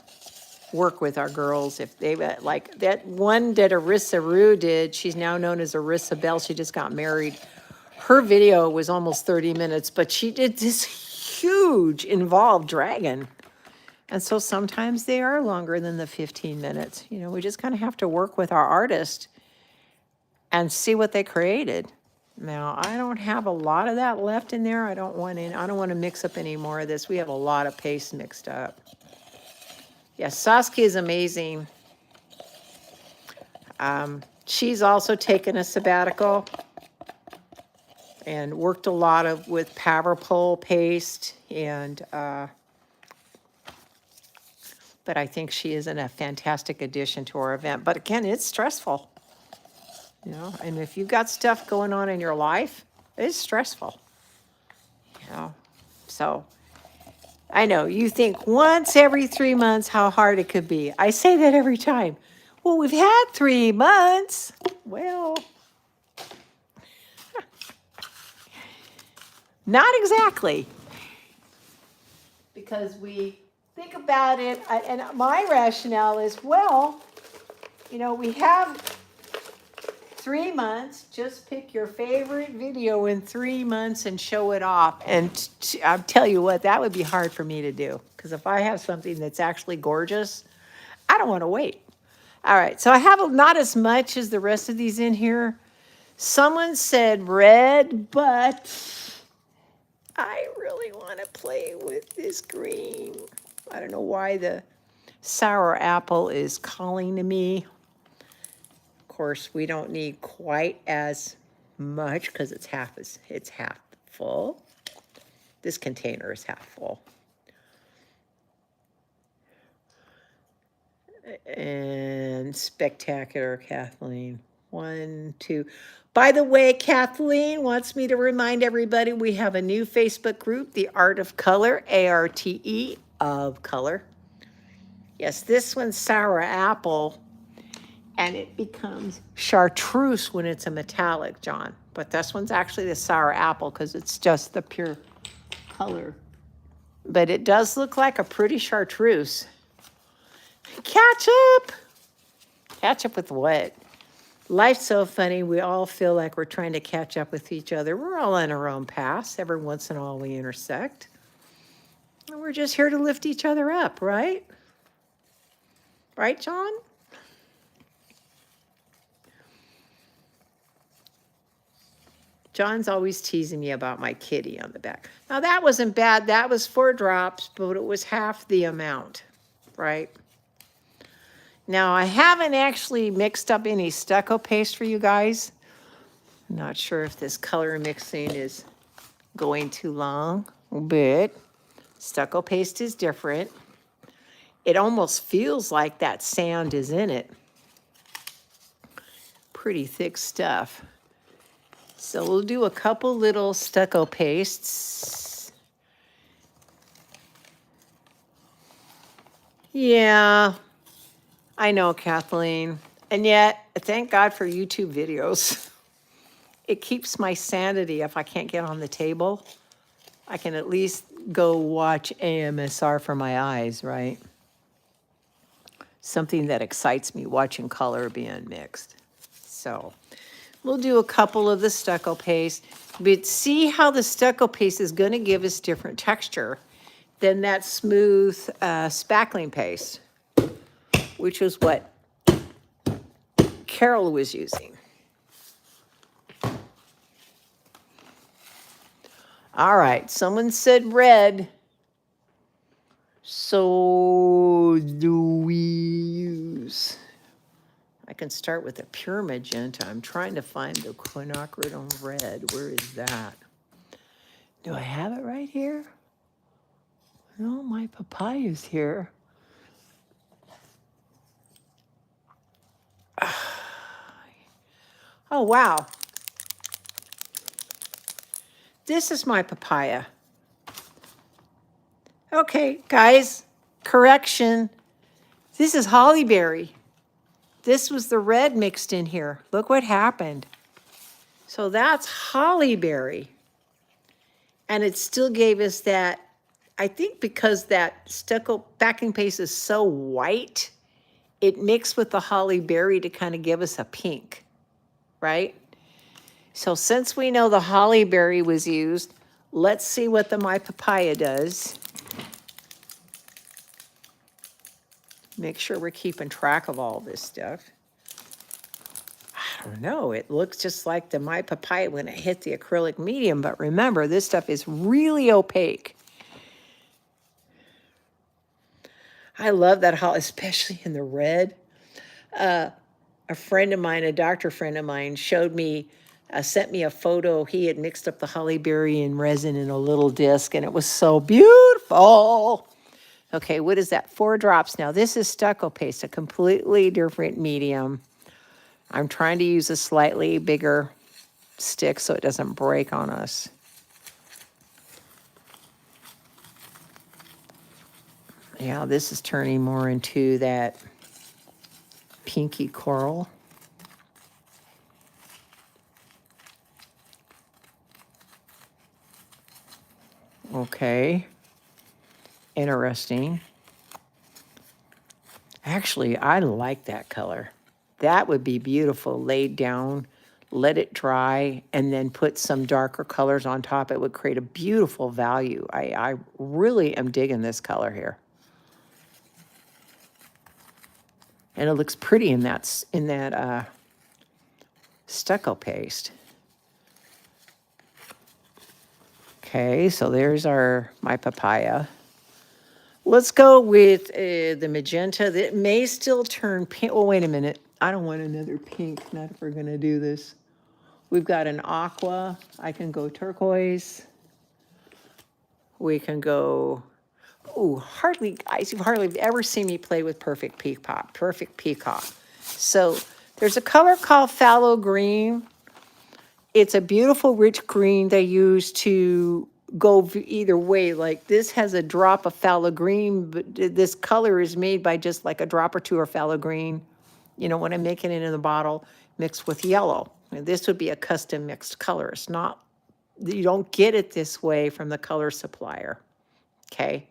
work with our girls if they, like that one that Arissa Rue did, she's now known as Arissa Bell. She just got married. Her video was almost 30 minutes, but she did this huge involved dragon. And so sometimes they are longer than the 15 minutes. You know, we just kind of have to work with our artist and see what they created. Now, I don't have a lot of that left in there. I don't want to mix up any more of this. We have a lot of paste mixed up. Yeah, Saskia is amazing. She's also taken a sabbatical and worked a lot with Powerpole paste, and but I think she is a fantastic addition to our event. But again, it's stressful, you know. And if you've got stuff going on in your life, it's stressful, you know. So I know you think once every 3 months how hard it could be. I say that every time. Well, we've had 3 months. Well. Not exactly, because we think about it, and my rationale is, well, you know, we have 3 months, just pick your favorite video in 3 months and show it off. And I'll tell you what, that would be hard for me to do, because if I have something that's actually gorgeous, I don't want to wait. All right, so I have not as much as the rest of these in here. Someone said red, but I really want to play with this green. I don't know why the sour apple is calling to me. Of course, we don't need quite as much because it's half full. This container is half full. And spectacular, Kathleen. 1, 2. By the way, Kathleen wants me to remind everybody we have a new Facebook group, The Art of Color, ARTE of Color. Yes, this one's sour apple, and it becomes chartreuse when it's a metallic, John. But this one's actually the sour apple because it's just the pure color. But it does look like a pretty chartreuse. Ketchup! Ketchup with what? Life's so funny. We all feel like we're trying to catch up with each other. We're all on our own paths. Every once in a while we intersect. And we're just here to lift each other up, right? Right, John? John's always teasing me about my kitty on the back. Now, that wasn't bad. That was 4 drops, but it was half the amount, right? Now, I haven't actually mixed up any stucco paste for you guys. I'm not sure if this color mixing is going too long, but stucco paste is different. It almost feels like that sand is in it. Pretty thick stuff. So we'll do a couple little stucco pastes. Yeah, I know, Kathleen. And yet, thank God for YouTube videos. It keeps my sanity if I can't get on the table. I can at least go watch AMSR for my eyes, right? Something that excites me, watching color being mixed. So we'll do a couple of the stucco paste, but see how the stucco paste is going to give us different texture than that smooth spackling paste, which was what Carol was using. All right, someone said red. So do we use... I can start with a pure magenta. I'm trying to find the quinacridone red. Where is that? Do I have it right here? No, my papaya's here. Oh, wow. This is my papaya. Okay, guys, correction. This is hollyberry. This was the red mixed in here. Look what happened. So that's hollyberry. And it still gave us that, I think because that stucco backing paste is so white, it mixed with the hollyberry to kind of give us a pink, right? So since we know the hollyberry was used, let's see what the My Papaya does. Make sure we're keeping track of all this stuff. I don't know, it looks just like the My Papaya when it hit the acrylic medium, but remember, this stuff is really opaque. I love that holly, especially in the red. A friend of mine, a doctor friend of mine, showed me, sent me a photo. He had mixed up the hollyberry and resin in a little disc, and it was so beautiful. Okay, what is that? 4 drops. Now, this is stucco paste, a completely different medium. I'm trying to use a slightly bigger stick so it doesn't break on us. Yeah, this is turning more into that pinky coral. Okay. Interesting. Actually, I like that color. That would be beautiful laid down, let it dry, and then put some darker colors on top. It would create a beautiful value. I really am digging this color here. And it looks pretty in that stucco paste. Okay, so there's my papaya. Let's go with the magenta. That may still turn pink. Oh, wait a minute. I don't want another pink, not if we're going to do this. We've got an aqua. I can go turquoise. We can go... Oh, hardly, guys, you've hardly ever seen me play with perfect peacock. So there's a color called phthalo green. It's a beautiful, rich green they use to go either way. Like this has a drop of phthalo green, but this color is made by just like a drop or two of phthalo green. You know, when I'm making it in the bottle, mixed with yellow. And this would be a custom mixed color. It's not, you don't get it this way from the color supplier, okay?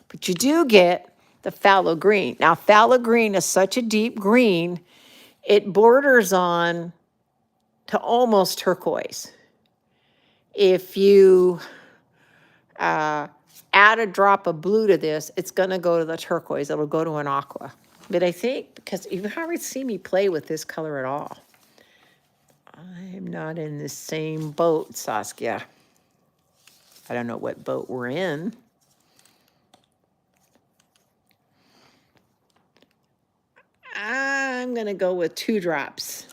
But you do get the phthalo green. Now, phthalo green is such a deep green, it borders on to almost turquoise. If you add a drop of blue to this, it's going to go to the turquoise. It'll go to an aqua. But I think, because you haven't seen me play with this color at all. I'm not in the same boat, Saskia. I don't know what boat we're in. I'm going to go with 2 drops.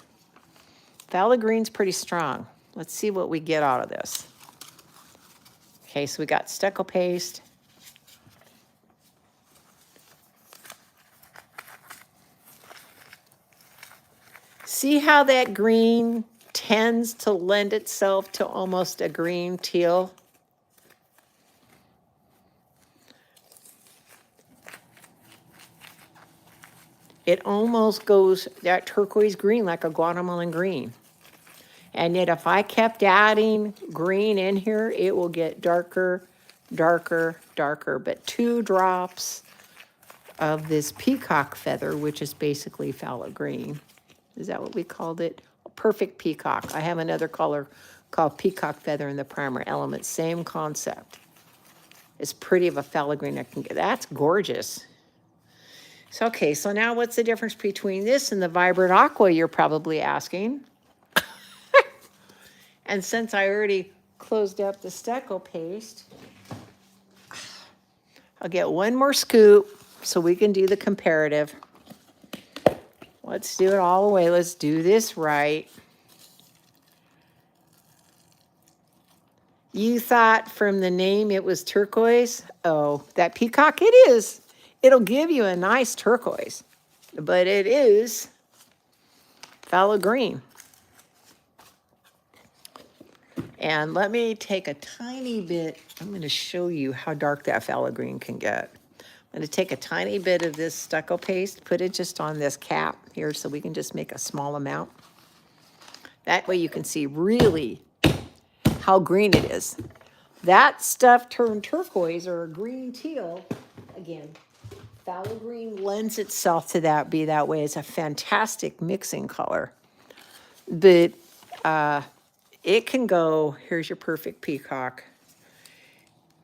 Phthalo green's pretty strong. Let's see what we get out of this. Okay, so we got stucco paste. See how that green tends to lend itself to almost a green teal? It almost goes that turquoise green like a Guatemalan green. And yet if I kept adding green in here, it will get darker, darker, darker. But 2 drops of this peacock feather, which is basically phthalo green. Is that what we called it? Perfect peacock. I have another color called peacock feather in the primer element. Same concept. It's pretty of a phthalo green I can get. That's gorgeous. So, okay, so now what's the difference between this and the vibrant aqua, you're probably asking? And since I already closed up the stucco paste, I'll get 1 more scoop so we can do the comparative. Let's do it all the way. Let's do this right. You thought from the name it was turquoise? Oh, that peacock, it is. It'll give you a nice turquoise, but it is phthalo green. And let me take a tiny bit. I'm going to show you how dark that phthalo green can get. I'm going to take a tiny bit of this stucco paste, put it just on this cap here so we can just make a small amount. That way you can see really how green it is. That stuff turned turquoise or a green teal. Again, phthalo green lends itself to that, be that way. It's a fantastic mixing color. But it can go, here's your perfect peacock.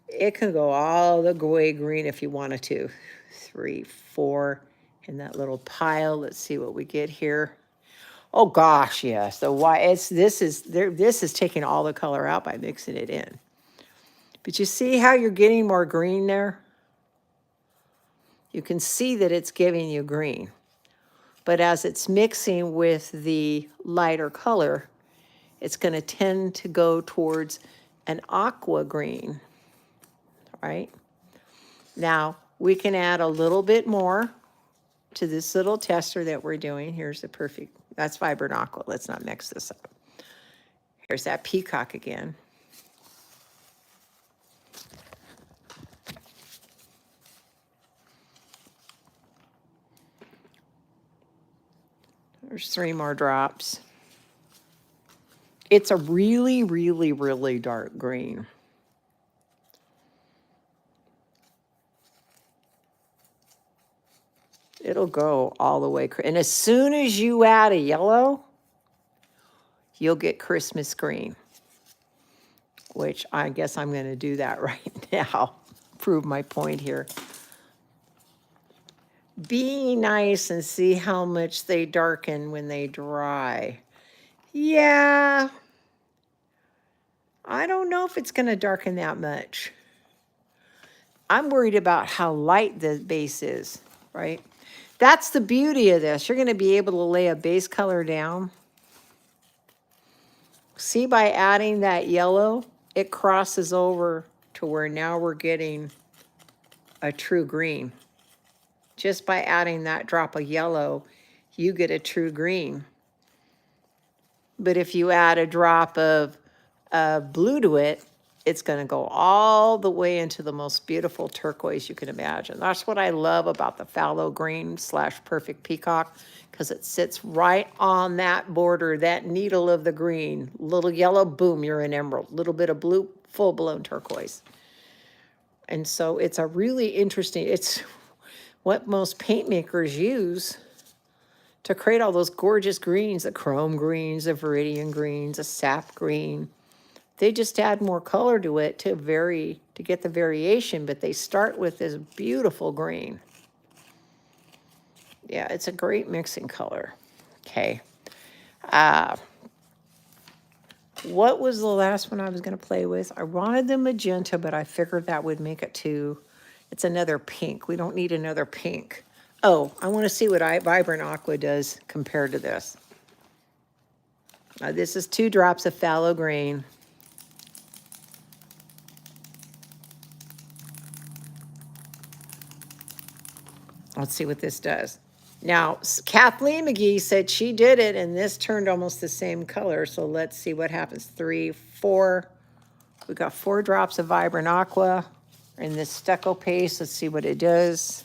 It can go all the way green if you wanted to. 3, 4 in that little pile. Let's see what we get here. Oh gosh, yes. The white. This is taking all the color out by mixing it in. But you see how you're getting more green there? You can see that it's giving you green. But as it's mixing with the lighter color, it's going to tend to go towards an aqua green. Right? Now, we can add a little bit more to this little tester that we're doing. Here's the perfect, that's vibrant aqua. Let's not mix this up. Here's that peacock again. There's 3 more drops. It's a really, really, really dark green. It'll go all the way. And as soon as you add a yellow, you'll get Christmas green, which I guess I'm going to do that right now. Prove my point here. Be nice and see how much they darken when they dry. Yeah, I don't know if it's going to darken that much. I'm worried about how light the base is, right? That's the beauty of this. You're going to be able to lay a base color down. See, by adding that yellow, it crosses over to where now we're getting a true green. Just by adding that drop of yellow, you get a true green. But if you add a drop of blue to it, it's going to go all the way into the most beautiful turquoise you can imagine. That's what I love about the phthalo green / perfect peacock, because it sits right on that border, that needle of the green. Little yellow, boom, you're an emerald. Little bit of blue, full-blown turquoise. And so it's a really interesting, it's what most paint makers use to create all those gorgeous greens, the chrome greens, the viridian greens, the sap green. They just add more color to it to get the variation, but they start with this beautiful green. Yeah, it's a great mixing color. Okay. What was the last one I was going to play with? I wanted the magenta, but I figured that would make it too. It's another pink. We don't need another pink. Oh, I want to see what Vibrant Aqua does compared to this. This is 2 drops of phthalo green. Let's see what this does. Now, Kathleen McGee said she did it, and this turned almost the same color. So let's see what happens. 3, 4. We got 4 drops of Vibrant Aqua in this stucco paste. Let's see what it does.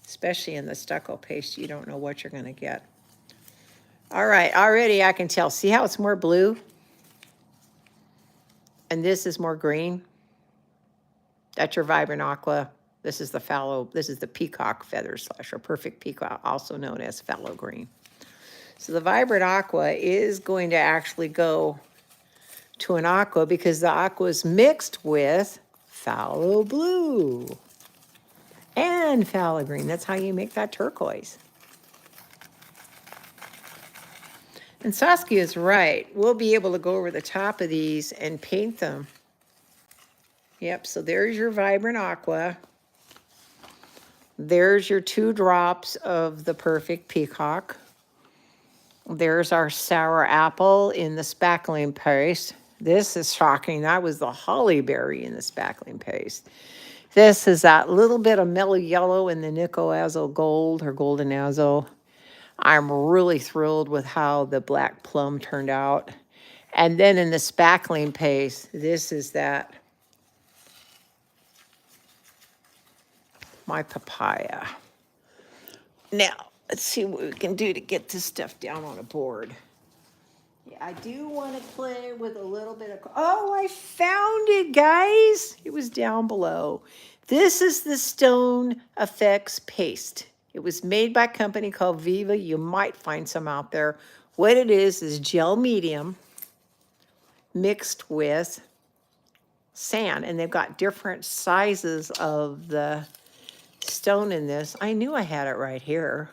Especially in the stucco paste, you don't know what you're going to get. All right, already I can tell. See how it's more blue? And this is more green. That's your Vibrant Aqua. This is the phthalo, this is the peacock feather slash, or perfect peacock, also known as phthalo green. So the Vibrant Aqua is going to actually go to an aqua because the aqua is mixed with phthalo blue and phthalo green. That's how you make that turquoise. And Saskia's right. We'll be able to go over the top of these and paint them. Yep, so there's your Vibrant Aqua. There's your 2 drops of the perfect peacock. There's our sour apple in the spackling paste. This is shocking. That was the holly berry in the spackling paste. This is that little bit of mellow yellow in the nickel azo gold or golden azo. I'm really thrilled with how the black plum turned out. And then in the spackling paste, this is that my papaya. Now, let's see what we can do to get this stuff down on a board. Yeah, I do want to play with a little bit of... Oh, I found it, guys. It was down below. This is the Stone Effects paste. It was made by a company called Viva. You might find some out there. What it is gel medium mixed with sand. And they've got different sizes of the stone in this. I knew I had it right here.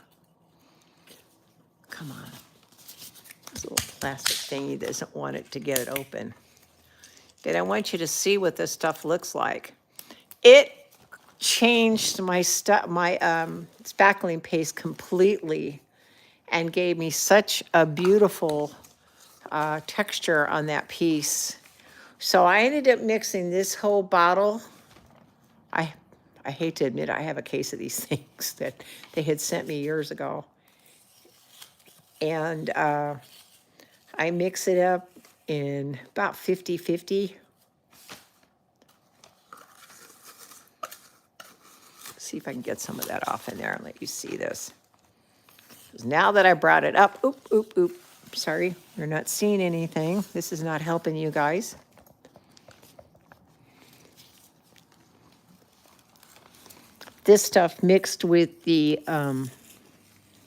Come on. This little plastic thingy doesn't want it to get it open. But I want you to see what this stuff looks like. It changed my spackling paste completely and gave me such a beautiful texture on that piece. So I ended up mixing this whole bottle. I hate to admit I have a case of these things that they had sent me years ago. And I mix it up in about 50-50. See if I can get some of that off in there and let you see this. Now that I brought it up, sorry, you're not seeing anything. This is not helping you guys. This stuff mixed with the, and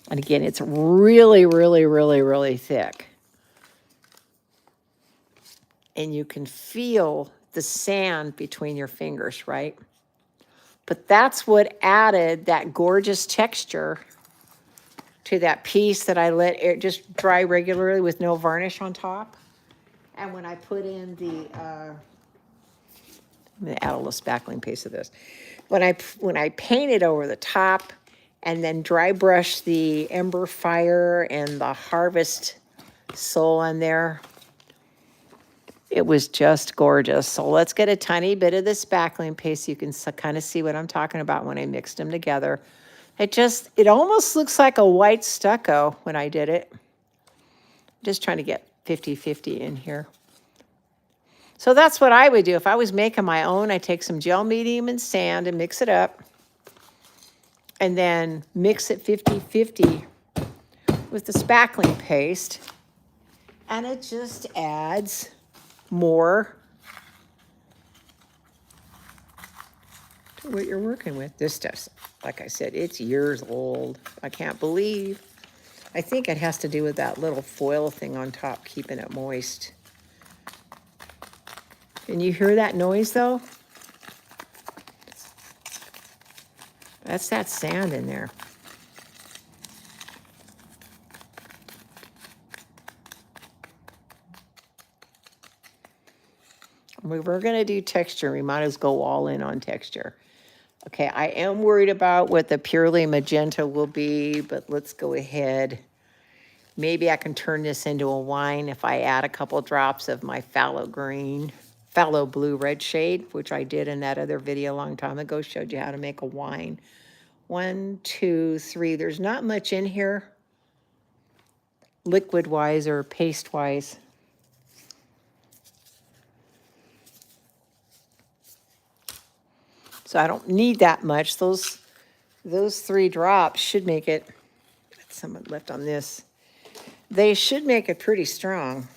again, it's really, really, really, really thick. And you can feel the sand between your fingers, right? But that's what added that gorgeous texture to that piece that I let it just dry regularly with no varnish on top. And when I put in the, I'm gonna add a little spackling paste of this. When I painted over the top and then dry brush the Ember Fire and the Harvest Soul on there, it was just gorgeous. So let's get a tiny bit of the spackling paste so you can kind of see what I'm talking about when I mixed them together. It almost looks like a white stucco when I did it. I'm just trying to get 50-50 in here. So that's what I would do. If I was making my own, I'd take some gel medium and sand and mix it up. And then mix it 50-50 with the spackling paste. And it just adds more to what you're working with. This stuff's, like I said, it's years old. I can't believe. I think it has to do with that little foil thing on top, keeping it moist. Can you hear that noise though? That's that sand in there. We're going to do texture. We might as well go all in on texture. Okay, I am worried about what the purely magenta will be, but let's go ahead. Maybe I can turn this into a wine if I add a couple drops of my phthalo blue red shade, which I did in that other video a long time ago, showed you how to make a wine. 1, 2, 3. There's not much in here, liquid-wise or paste-wise. So I don't need that much. Those 3 drops should make it, some left on this. They should make it pretty strong.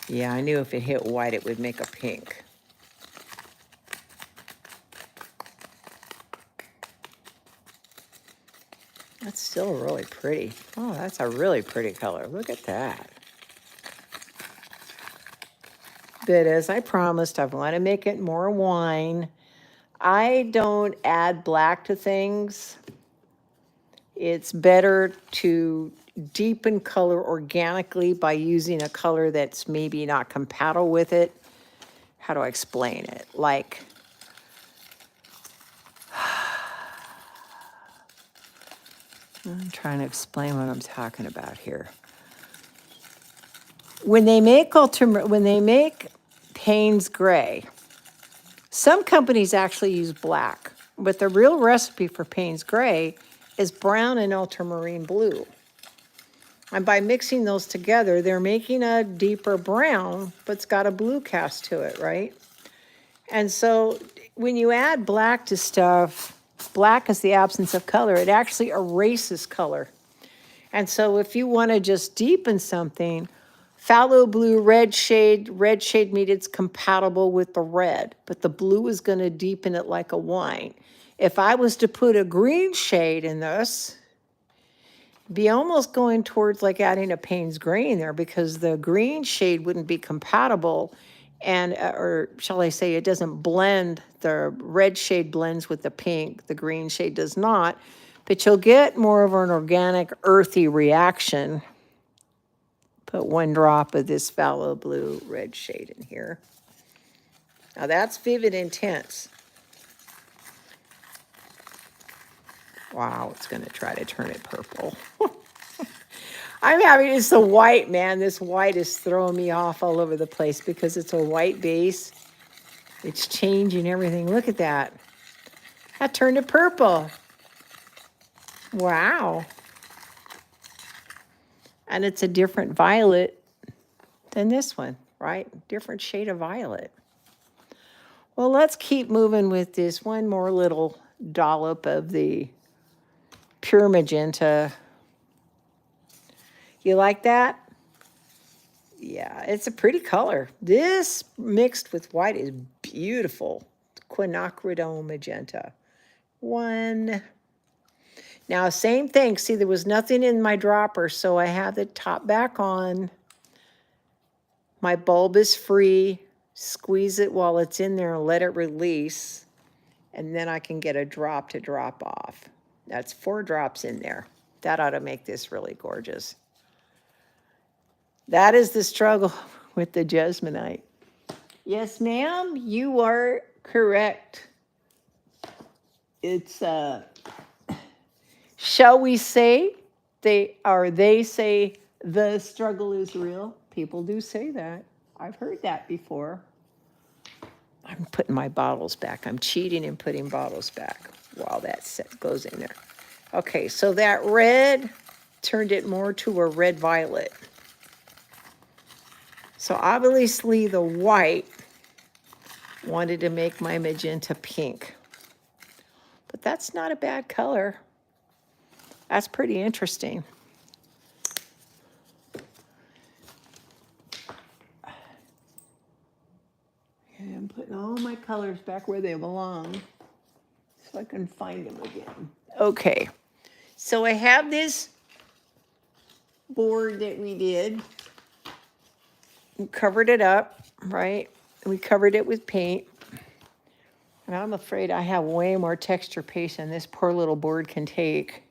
Yeah, I knew if it hit white, it would make a pink. That's still really pretty. Oh, that's a really pretty color. Look at that. But as I promised, I want to make it more wine. I don't add black to things. It's better to deepen color organically by using a color that's maybe not compatible with it. How do I explain it? Like, I'm trying to explain what I'm talking about here. When they make Payne's Gray, some companies actually use black, but the real recipe for Payne's Gray is brown and ultramarine blue. And by mixing those together, they're making a deeper brown, but it's got a blue cast to it, right? And so when you add black to stuff, black is the absence of color. It actually erases color. And so if you want to just deepen something, phthalo blue, red shade means it's compatible with the red, but the blue is going to deepen it like a wine. If I was to put a green shade in this, be almost going towards like adding a Payne's Gray in there, because the green shade wouldn't be compatible, and or shall I say, it doesn't blend. The red shade blends with the pink, the green shade does not, but you'll get more of an organic, earthy reaction. Put 1 drop of this phthalo blue red shade in here. Now that's vivid intense. Wow, it's going to try to turn it purple. I'm having, it's the white, man. This white is throwing me off all over the place because it's a white base. It's changing everything. Look at that. That turned to purple. Wow. And it's a different violet than this one, right? Different shade of violet. Well, let's keep moving with this. One more little dollop of the pure magenta. You like that? Yeah, it's a pretty color. This mixed with white is beautiful. Quinacridone magenta. 1. Now, same thing. See, there was nothing in my dropper, so I have the top back on. My bulb is free. Squeeze it while it's in there and let it release. And then I can get a drop to drop off. That's 4 drops in there. That ought to make this really gorgeous. That is the struggle with the Jesmonite. Yes, ma'am, you are correct. It's, shall we say, they say the struggle is real. People do say that. I've heard that before. I'm putting my bottles back. I'm cheating and putting bottles back while that set goes in there. Okay, so that red turned it more to a red-violet. So obviously the white wanted to make my magenta pink. But that's not a bad color. That's pretty interesting. putting all my colors back where they belong so I can find them again. Okay, so I have this board that we did. We covered it up, right? We covered it with paint. And I'm afraid I have way more texture paste than this poor little board can take.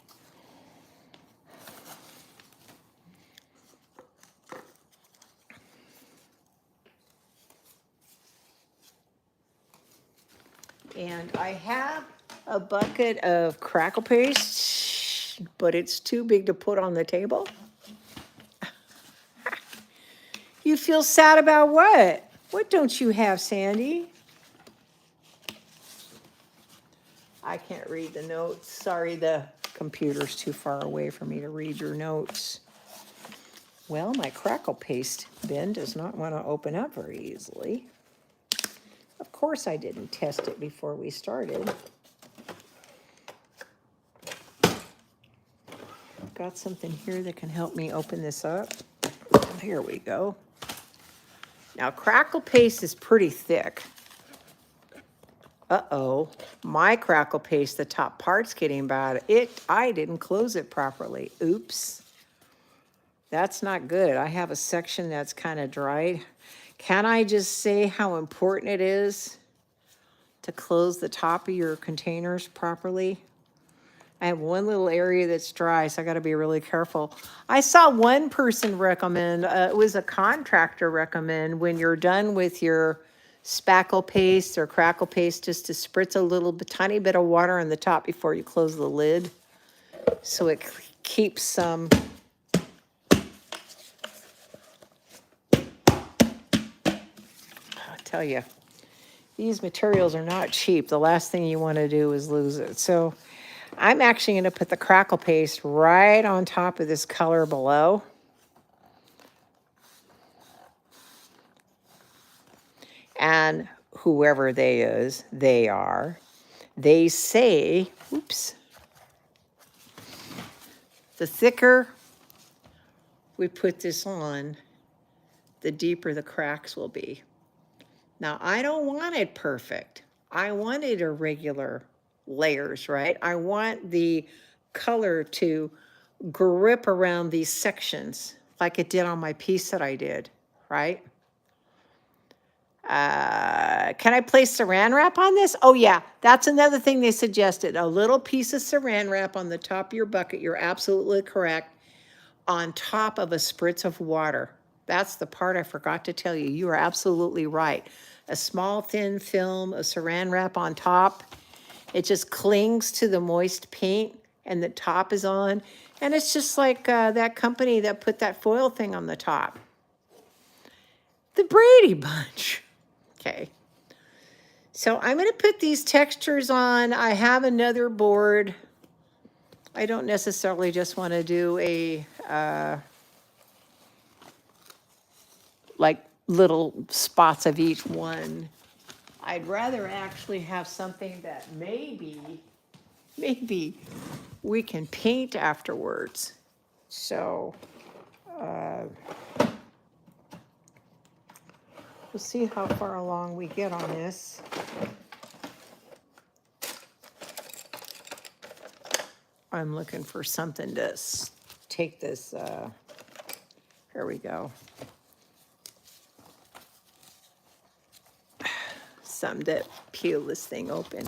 And I have a bucket of crackle paste, but it's too big to put on the table. You feel sad about what? What don't you have, Sandy? I can't read the notes. Sorry, the computer's too far away for me to read your notes. Well, my crackle paste bin does not want to open up very easily. Of course I didn't test it before we started. Got something here that can help me open this up. Here we go. Now, crackle paste is pretty thick. Uh-oh, my crackle paste, the top part's getting bad. I didn't close it properly. Oops. That's not good. I have a section that's kind of dried. Can I just say how important it is to close the top of your containers properly? I have one little area that's dry, so I got to be really careful. I saw one person recommend, it was a contractor recommend, when you're done with your spackle paste or crackle paste, just to spritz a little bit, tiny bit of water on the top before you close the lid, so it keeps some. I'll tell you, these materials are not cheap. The last thing you want to do is lose it. So I'm actually going to put the crackle paste right on top of this color below. And whoever they are, they say, oops, the thicker we put this on, the deeper the cracks will be. Now, I don't want it perfect. I want it irregular layers, right? I want the color to grip around these sections like it did on my piece that I did, right? Can I place saran wrap on this? Oh yeah, that's another thing they suggested. A little piece of saran wrap on the top of your bucket. You're absolutely correct. On top of a spritz of water. That's the part I forgot to tell you. You are absolutely right. A small thin film of saran wrap on top. It just clings to the moist paint and the top is on. And it's just like that company that put that foil thing on the top. The Brady Bunch. Okay. So I'm going to put these textures on. I have another board. I don't necessarily just want to do a, like little spots of each one. I'd rather actually have something that maybe we can paint afterwards. So, we'll see how far along we get on this. I'm looking for something to take this, here we go. Something to peel this thing open.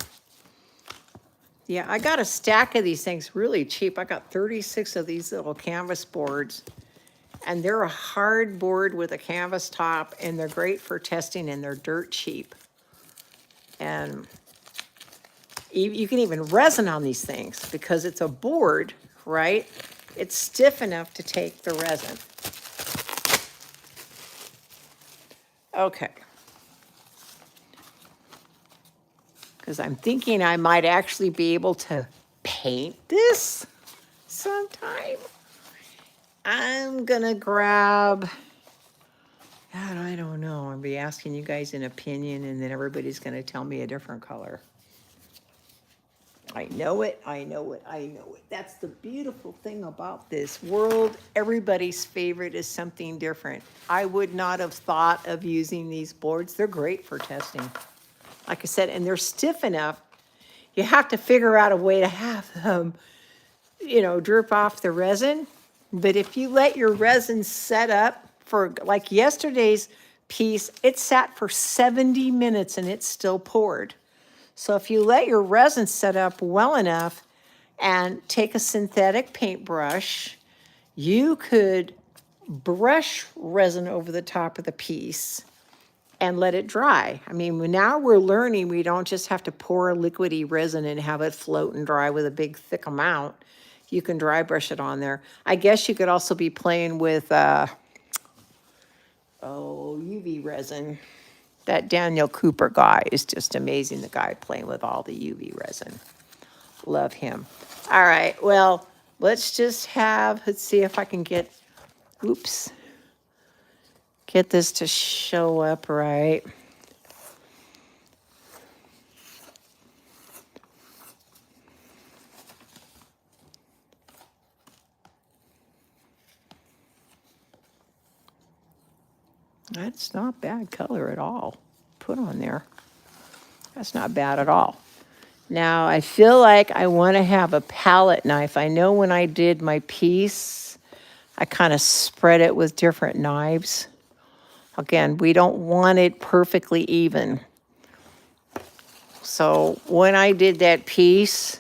Yeah, I got a stack of these things really cheap. I got 36 of these little canvas boards. And they're a hard board with a canvas top, and they're great for testing, and they're dirt cheap. And you can even resin on these things because it's a board, right? It's stiff enough to take the resin. Okay. Because I'm thinking I might actually be able to paint this sometime. I'm gonna grab, God, I don't know. I'll be asking you guys an opinion, and then everybody's gonna tell me a different color. I know it, I know it, I know it. That's the beautiful thing about this world. Everybody's favorite is something different. I would not have thought of using these boards. They're great for testing. Like I said, and they're stiff enough. You have to figure out a way to have them, drip off the resin. But if you let your resin set up for, like yesterday's piece, it sat for 70 minutes and it still poured. So if you let your resin set up well enough and take a synthetic paintbrush, you could brush resin over the top of the piece and let it dry. I mean, now we're learning we don't just have to pour a liquidy resin and have it float and dry with a big thick amount. You can dry brush it on there. I guess you could also be playing with, UV resin. That Daniel Cooper guy is just amazing, the guy playing with all the UV resin. Love him. All right, well, let's see if I can get this to show up right. That's not bad color at all. Put on there. That's not bad at all. Now, I feel like I want to have a palette knife. I know when I did my piece, I kind of spread it with different knives. Again, we don't want it perfectly even. So when I did that piece,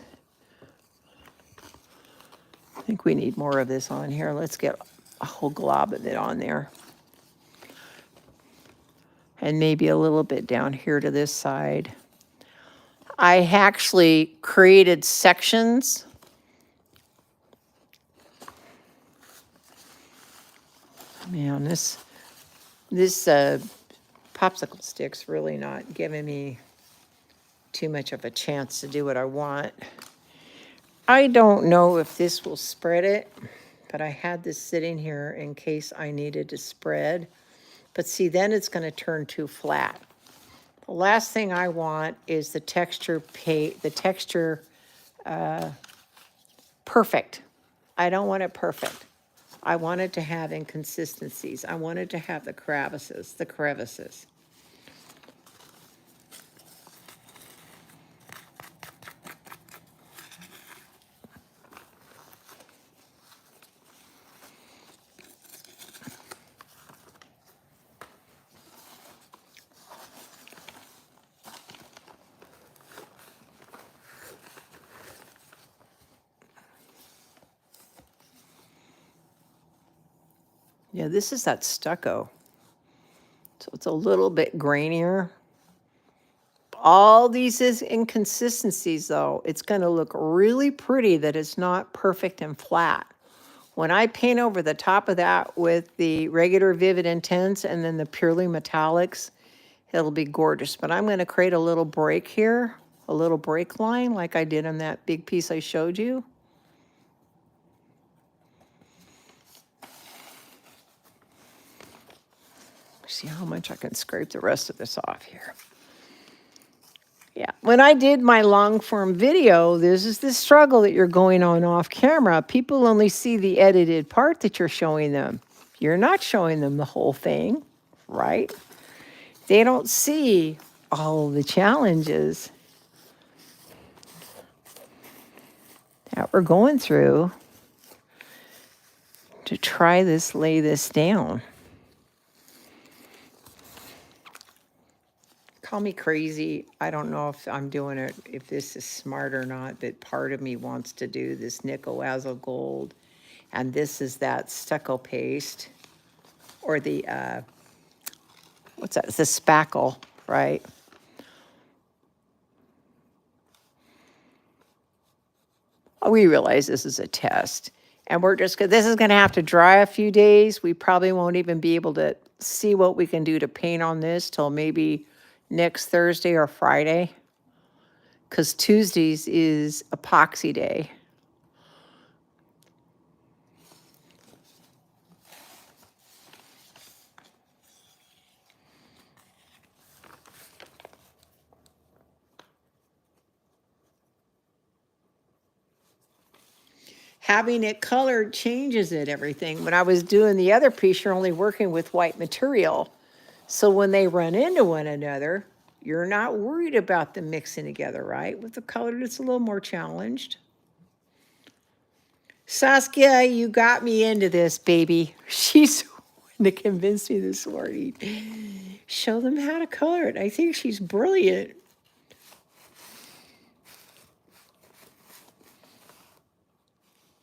I think we need more of this on here. Let's get a whole glob of it on there. And maybe a little bit down here to this side. I actually created sections. Man, this popsicle stick's really not giving me too much of a chance to do what I want. I don't know if this will spread it, but I had this sitting here in case I needed to spread. But see, then it's going to turn too flat. The last thing I want is the texture perfect. I don't want it perfect. I want it to have inconsistencies. I want it to have the crevices. Yeah, this is that stucco. So it's a little bit grainier. All these inconsistencies, though, it's going to look really pretty that it's not perfect and flat. When I paint over the top of that with the regular Vivid Intense and then the purely metallics, it'll be gorgeous. But I'm going to create a little break here, a little break line like I did on that big piece I showed you. See how much I can scrape the rest of this off here. Yeah, when I did my long form video, this is the struggle that you're going on off camera. People only see the edited part that you're showing them. You're not showing them the whole thing, right? They don't see all the challenges that we're going through to lay this down. Call me crazy. I don't know if I'm doing it, if this is smart or not, but part of me wants to do this nickel azo gold. And this is that stucco paste, or the, what's that? It's the spackle, right? We realize this is a test. And this is going to have to dry a few days. We probably won't even be able to see what we can do to paint on this till maybe next Thursday or Friday. Because Tuesdays is epoxy day. having it colored changes it, everything. When I was doing the other piece, you're only working with white material. So when they run into one another, you're not worried about them mixing together, right? With the color, it's a little more challenged. Saskia, you got me into this, baby. She's to convince me this morning. Show them how to color it. I think she's brilliant.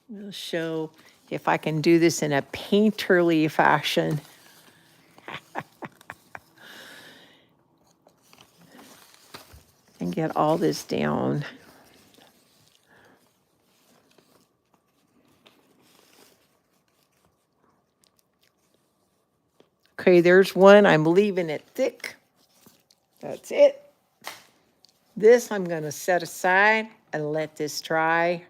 We'll show if I can do this in a painterly fashion. And get all this down. Okay, there's one. I'm leaving it thick. That's it. This I'm going to set aside and let this dry.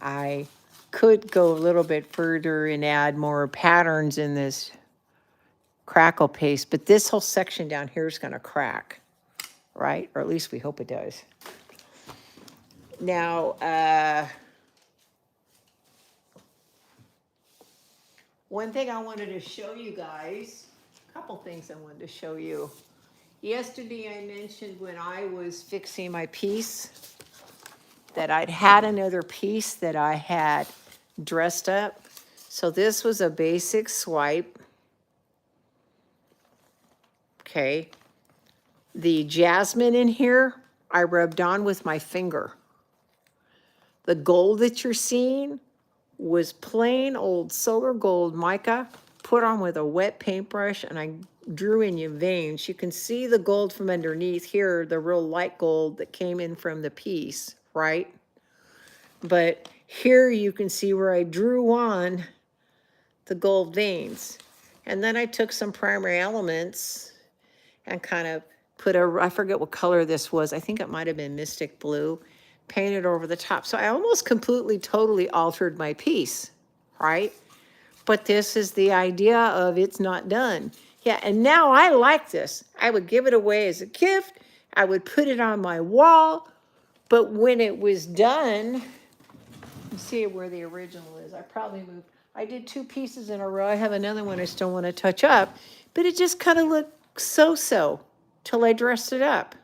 I could go a little bit further and add more patterns in this crackle paste, but this whole section down here is going to crack, right? Or at least we hope it does. Now, one thing I wanted to show you guys, a couple things I wanted to show you. Yesterday I mentioned when I was fixing my piece that I'd had another piece that I had dressed up. So this was a basic swipe. Okay. The jasmine in here, I rubbed on with my finger. The gold that you're seeing was plain old solar gold mica put on with a wet paintbrush, and I drew in your veins. You can see the gold from underneath here, the real light gold that came in from the piece, right? But here you can see where I drew on the gold veins. And then I took some primary elements and kind of put I forget what color this was. I think it might have been Mystic Blue, painted over the top. So I almost completely, totally altered my piece, right? But this is the idea of it's not done. Yeah, and now I like this. I would give it away as a gift. I would put it on my wall. But when it was done, you see where the original is. I probably moved. I did 2 pieces in a row. I have another one I still want to touch up. But it just kind of looked so-so till I dressed it up,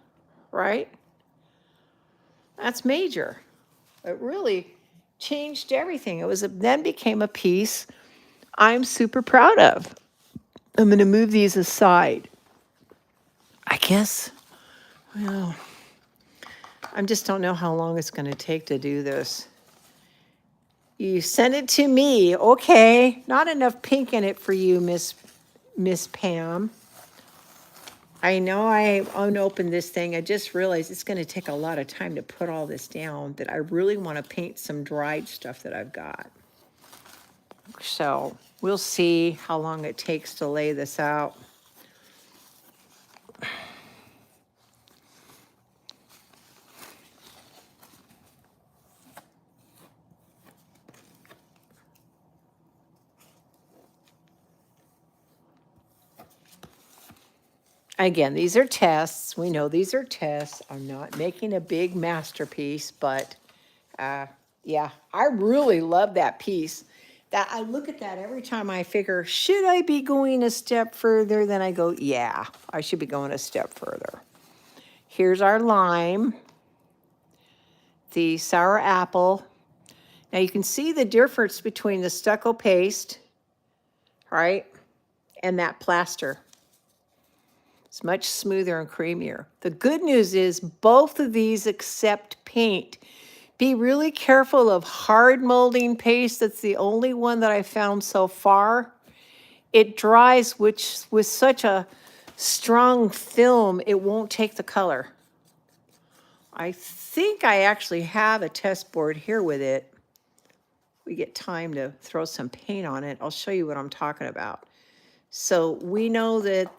right? That's major. It really changed everything. It was then became a piece I'm super proud of. I'm going to move these aside. I guess, well, I just don't know how long it's going to take to do this. You send it to me. Okay, not enough pink in it for you, Miss Pam. I know I unopened this thing. I just realized it's going to take a lot of time to put all this down, that I really want to paint some dried stuff that I've got. So we'll see how long it takes to lay this out. Again, these are tests. We know these are tests. I'm not making a big masterpiece, but yeah, I really love that piece. That I look at that every time I figure, should I be going a step further? Then I go, yeah, I should be going a step further. Here's our lime, the sour apple. Now you can see the difference between the stucco paste, right, and that plaster. It's much smoother and creamier. The good news is both of these accept paint. Be really careful of hard molding paste. That's the only one that I found so far. It dries with such a strong film, it won't take the color. I think I actually have a test board here with it. We get time to throw some paint on it. I'll show you what I'm talking about. So we know that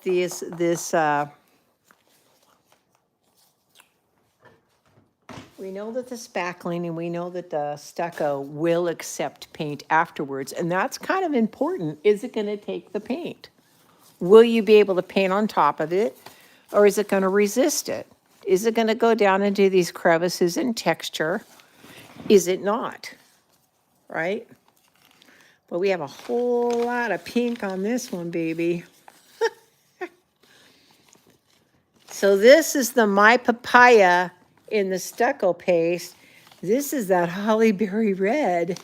we know that the spackling and we know that the stucco will accept paint afterwards. And that's kind of important. Is it going to take the paint? Will you be able to paint on top of it? Or is it going to resist it? Is it going to go down into these crevices and texture? is it not? Right? But we have a whole lot of pink on this one, baby. So this is the My Papaya in the stucco paste. This is that Holly Berry Red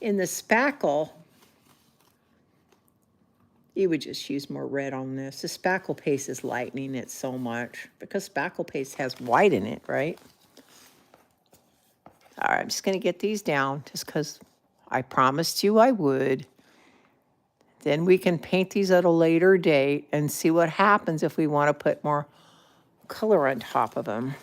in the spackle. You would just use more red on this. The spackle paste is lightening it so much because spackle paste has white in it, right? All right, I'm just going to get these down just because I promised you I would. Then we can paint these at a later date and see what happens if we want to put more color on top of them.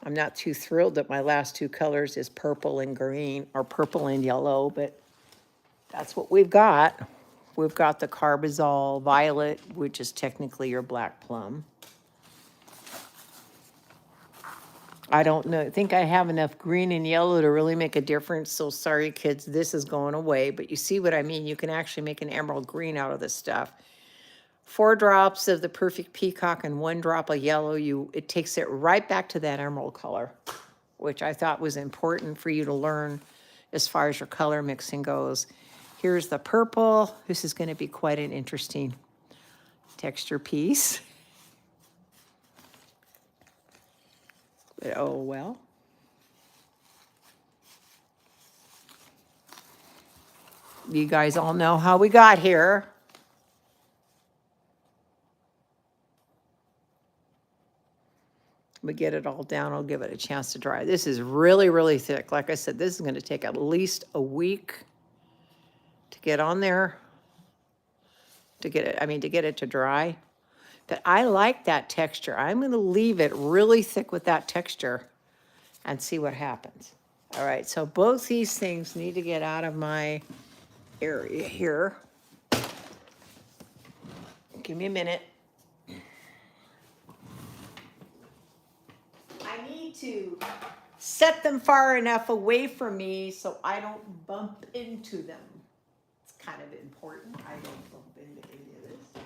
I'm not too thrilled that my last two colors is purple and green, or purple and yellow, but that's what we've got. We've got the Carbazole Violet, which is technically your black plum. I don't know, I think I have enough green and yellow to really make a difference, so sorry kids, this is going away, but you see what I mean? You can actually make an emerald green out of this stuff. 4 drops of the Perfect Peacock and 1 drop of yellow, it takes it right back to that emerald color, which I thought was important for you to learn as far as your color mixing goes. Here's the purple. This is going to be quite an interesting texture piece. But oh well. You guys all know how we got here. We get it all down, I'll give it a chance to dry. This is really, really thick. Like I said, this is going to take at least a week to get on there, to get it to dry. But I like that texture. I'm going to leave it really thick with that texture and see what happens. All right, so both these things need to get out of my area here. Give me a minute. I need to set them far enough away from me so I don't bump into them. It's kind of important. I don't bump into any of this,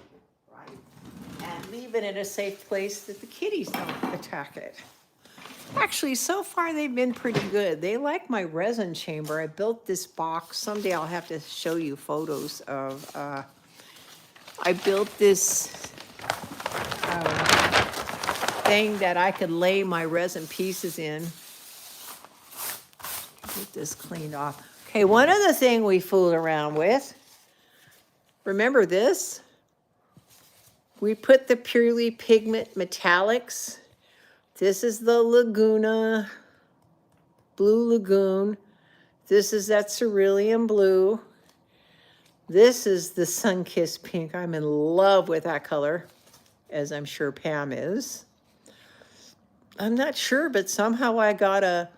right? And leave it in a safe place that the kitties don't attack it. Actually, so far they've been pretty good. They like my resin chamber. I built this box. Someday I'll have to show you photos of, I built this thing that I could lay my resin pieces in. Get this cleaned off. Okay, one other thing we fooled around with. Remember this? We put the Purely Pigment metallics. This is the Laguna, Blue Lagoon. This is that cerulean blue. This is the Sunkissed Pink. I'm in love with that color, as I'm sure Pam is. I'm not sure, but somehow I got a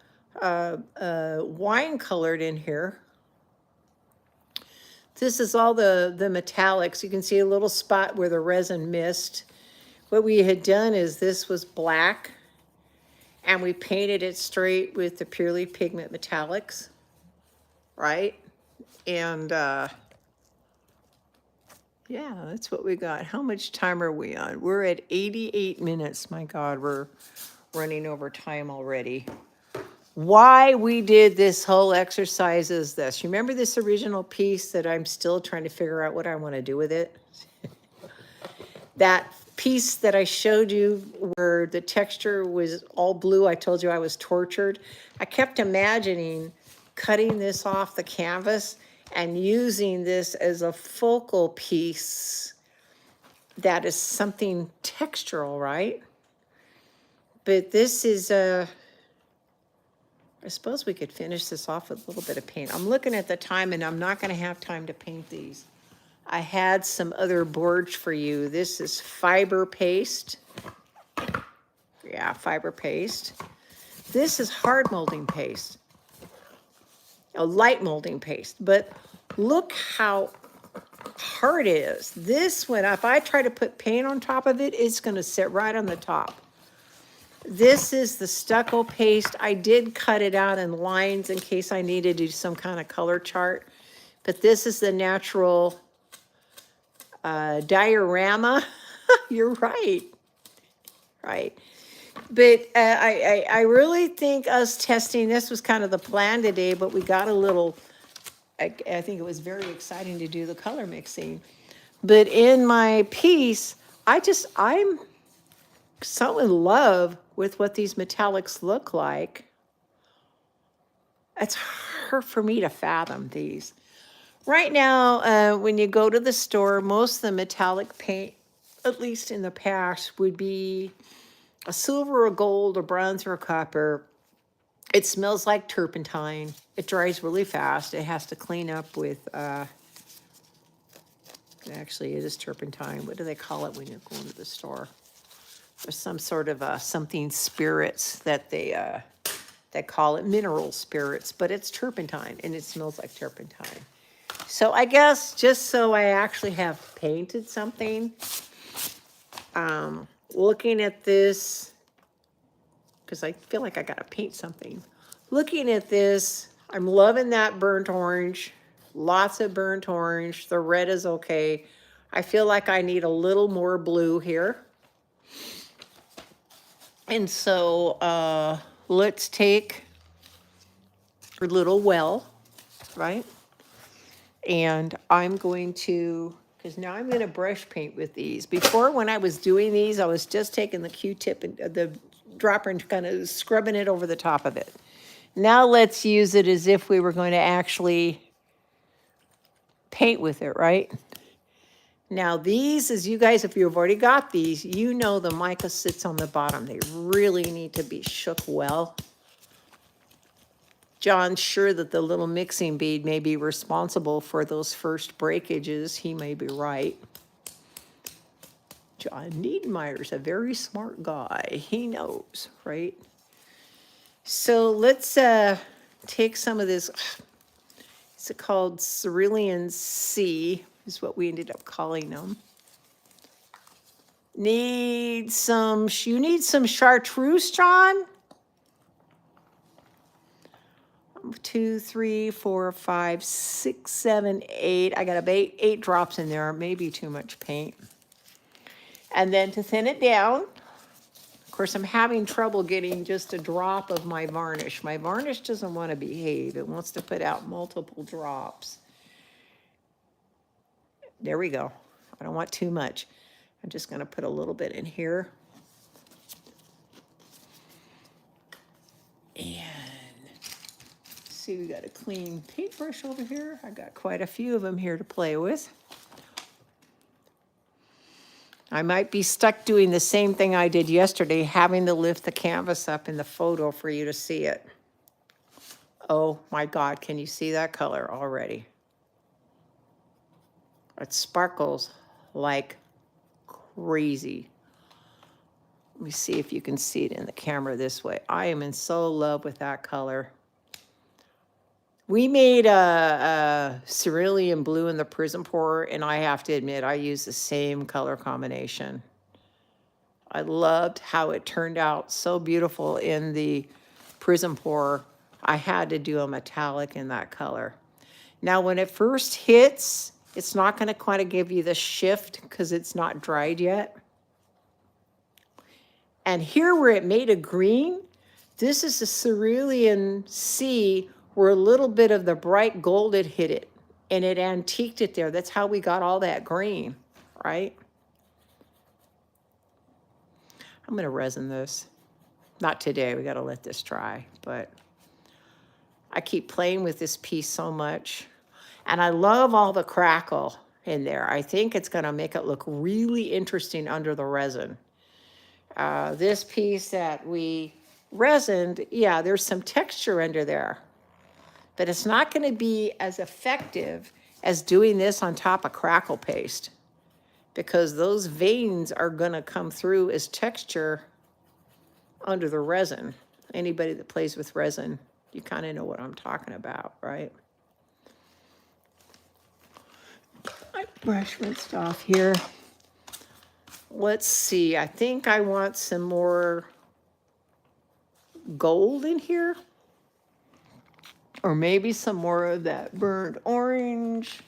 wine colored in here. This is all the metallics. You can see a little spot where the resin missed. What we had done is this was black, and we painted it straight with the Purely Pigment metallics, right? And yeah, that's what we got. How much time are we on? We're at 88 minutes. My God, we're running over time already. Why we did this whole exercise is this. Remember this original piece that I'm still trying to figure out what I want to do with it? That piece that I showed you where the texture was all blue, I told you I was tortured. I kept imagining cutting this off the canvas and using this as a focal piece that is something textural, right? But this is I suppose we could finish this off with a little bit of paint. I'm looking at the time and I'm not gonna have time to paint these. I had some other boards for you. This is fiber paste. Yeah, fiber paste. This is hard molding paste. A light molding paste, but look how hard it is. This one, if I try to put paint on top of it, it's gonna sit right on the top. This is the stucco paste. I did cut it out in lines in case I needed to do some kind of color chart, but this is the natural diorama. You're right. Right. But I really think us testing, this was kind of the plan today, but we got a little, I think it was very exciting to do the color mixing. But in my piece, I'm so in love with what these metallics look like. It's hard for me to fathom these. Right now, when you go to the store, most of the metallic paint, at least in the past, would be a silver, a gold, a bronze, or a copper. It smells like turpentine. It dries really fast. It has to clean up with, actually, it is turpentine. What do they call it when you're going to the store? There's some sort of something spirits that they call it mineral spirits, but it's turpentine, and it smells like turpentine. So I guess just so I actually have painted something, looking at this, because I feel like I got to paint something. Looking at this, I'm loving that burnt orange. Lots of burnt orange. The red is okay. I feel like I need a little more blue here. And so let's take our little well, right? And I'm going to, because now I'm going to brush paint with these. Before, when I was doing these, I was just taking the Q-tip and the dropper and kind of scrubbing it over the top of it. Now let's use it as if we were going to actually paint with it, right? Now these, as you guys, if you've already got these, you know the mica sits on the bottom. They really need to be shook well. John's sure that the little mixing bead may be responsible for those first breakages. He may be right. John Niedermeyer's a very smart guy. He knows, right? So let's take some of this. It's called Cerulean C, is what we ended up calling them. You need some chartreuse, John? 2, 3, 4, 5, 6, 7, 8. I got about eight drops in there, maybe too much paint. And then to thin it down, of course, I'm having trouble getting just a drop of my varnish. My varnish doesn't want to behave. It wants to put out multiple drops. There we go. I don't want too much. I'm just going to put a little bit in here. And see, we got a clean paintbrush over here. I got quite a few of them here to play with. I might be stuck doing the same thing I did yesterday, having to lift the canvas up in the photo for you to see it. Oh my God, can you see that color already? It sparkles like crazy. Let me see if you can see it in the camera this way. I am in so love with that color. We made a cerulean blue in the prism pour, and I have to admit, I used the same color combination. I loved how it turned out so beautiful in the prism pour. I had to do a metallic in that color. Now, when it first hits, it's not going to kind of give you the shift because it's not dried yet. And here where it made a green, this is a cerulean C where a little bit of the bright gold had hit it and it antiqued it there. That's how we got all that green, right? I'm gonna resin this. Not today, we gotta let this dry, but I keep playing with this piece so much. And I love all the crackle in there. I think it's gonna make it look really interesting under the resin. This piece that we resined, yeah, there's some texture under there, but it's not going to be as effective as doing this on top of crackle paste because those veins are going to come through as texture under the resin. Anybody that plays with resin, you kind of know what I'm talking about, right? My brush rinsed off here. Let's see, I think I want some more gold in here. Or maybe some more of that burnt orange.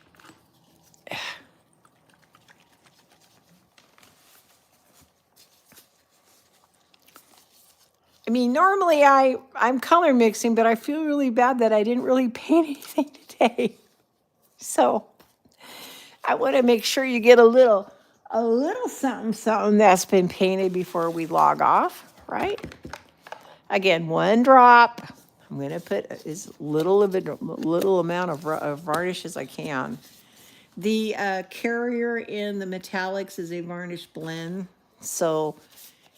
I mean, normally I'm color mixing, but I feel really bad that I didn't really paint anything today. So I want to make sure you get a little something that's been painted before we log off, right? Again, 1 drop. I'm going to put as little amount of varnish as I can. The carrier in the metallics is a varnish blend, so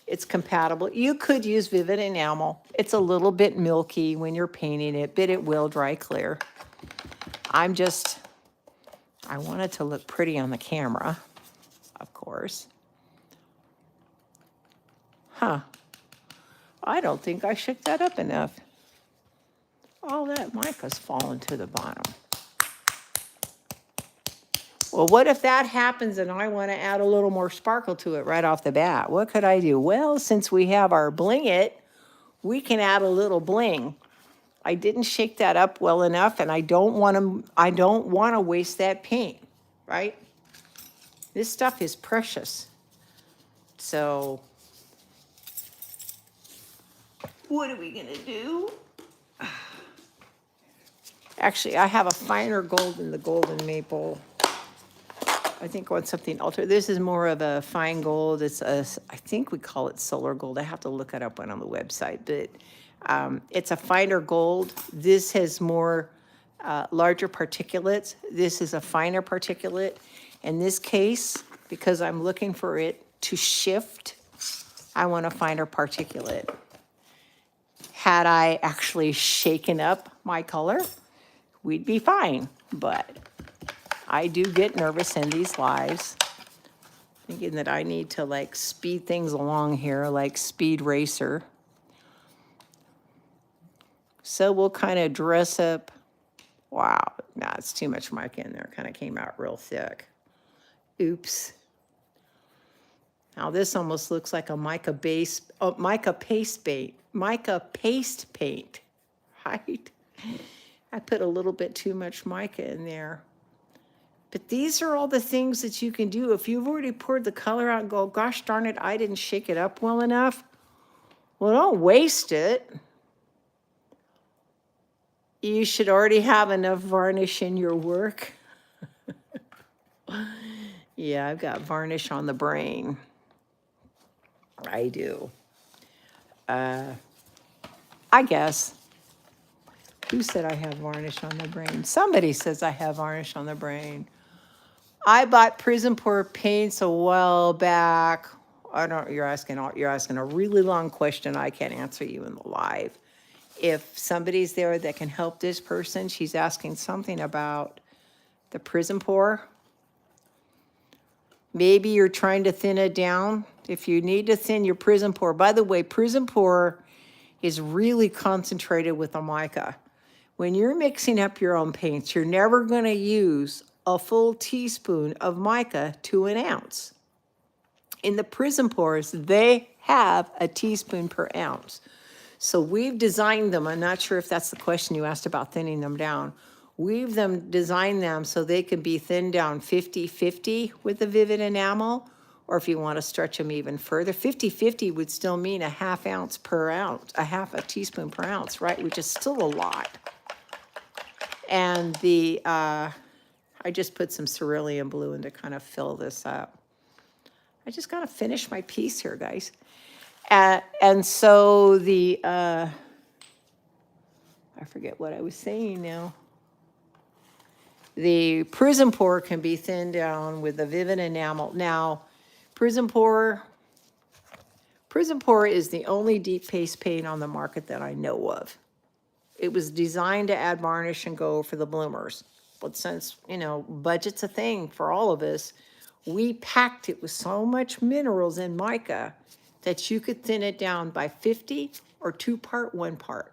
it's compatible. You could use Vivid Enamel. It's a little bit milky when you're painting it, but it will dry clear. I want it to look pretty on the camera, of course. Huh. I don't think I shook that up enough. All that mica's fallen to the bottom. Well, what if that happens and I want to add a little more sparkle to it right off the bat? What could I do? Well, since we have our bling it, we can add a little bling. I didn't shake that up well enough, and I don't want to waste that paint, right? This stuff is precious. So what are we going to do? Actually, I have a finer gold in the golden maple. I think I want something altered. This is more of a fine gold. I think we call it solar gold. I have to look it up on the website, but it's a finer gold. This has more larger particulates. This is a finer particulate. In this case, because I'm looking for it to shift, I want a finer particulate. Had I actually shaken up my color, we'd be fine, but I do get nervous in these lives, thinking that I need to like speed things along here, like Speed Racer. So we'll kind of dress up. Wow, nah, it's too much mica in there. Kind of came out real thick. Oops. Now this almost looks like a mica paste paint, right? I put a little bit too much mica in there. But these are all the things that you can do. If you've already poured the color out and go, gosh darn it, I didn't shake it up well enough. Well, don't waste it. You should already have enough varnish in your work. Yeah, I've got varnish on the brain. I do. I guess. Who said I have varnish on the brain? Somebody says I have varnish on the brain. I bought Prison Pour paints a while back. You're asking a really long question. I can't answer you in the live. If somebody's there that can help this person, she's asking something about the Prison Pour. Maybe you're trying to thin it down. If you need to thin your Prison Pour, by the way, Prison Pour is really concentrated with a mica. When you're mixing up your own paints, you're never going to use a full teaspoon of mica to an ounce. In the Prison Pours, they have a teaspoon per ounce. So we've designed them. I'm not sure if that's the question you asked about thinning them down. We've designed them so they can be thinned down 50-50 with the Vivid Enamel, or if you want to stretch them even further, 50-50 would still mean a half ounce per ounce, a half a teaspoon per ounce, right? Which is still a lot. And I just put some cerulean blue in to kind of fill this up. I just got to finish my piece here, guys. And so I forget what I was saying now. The Prison Pour can be thinned down with the Vivid Enamel. Now, Prison Pour is the only deep paste paint on the market that I know of. It was designed to add varnish and go for the bloomers. But since, budget's a thing for all of us, we packed it with so much minerals and mica that you could thin it down by 50 or 2-part, 1-part.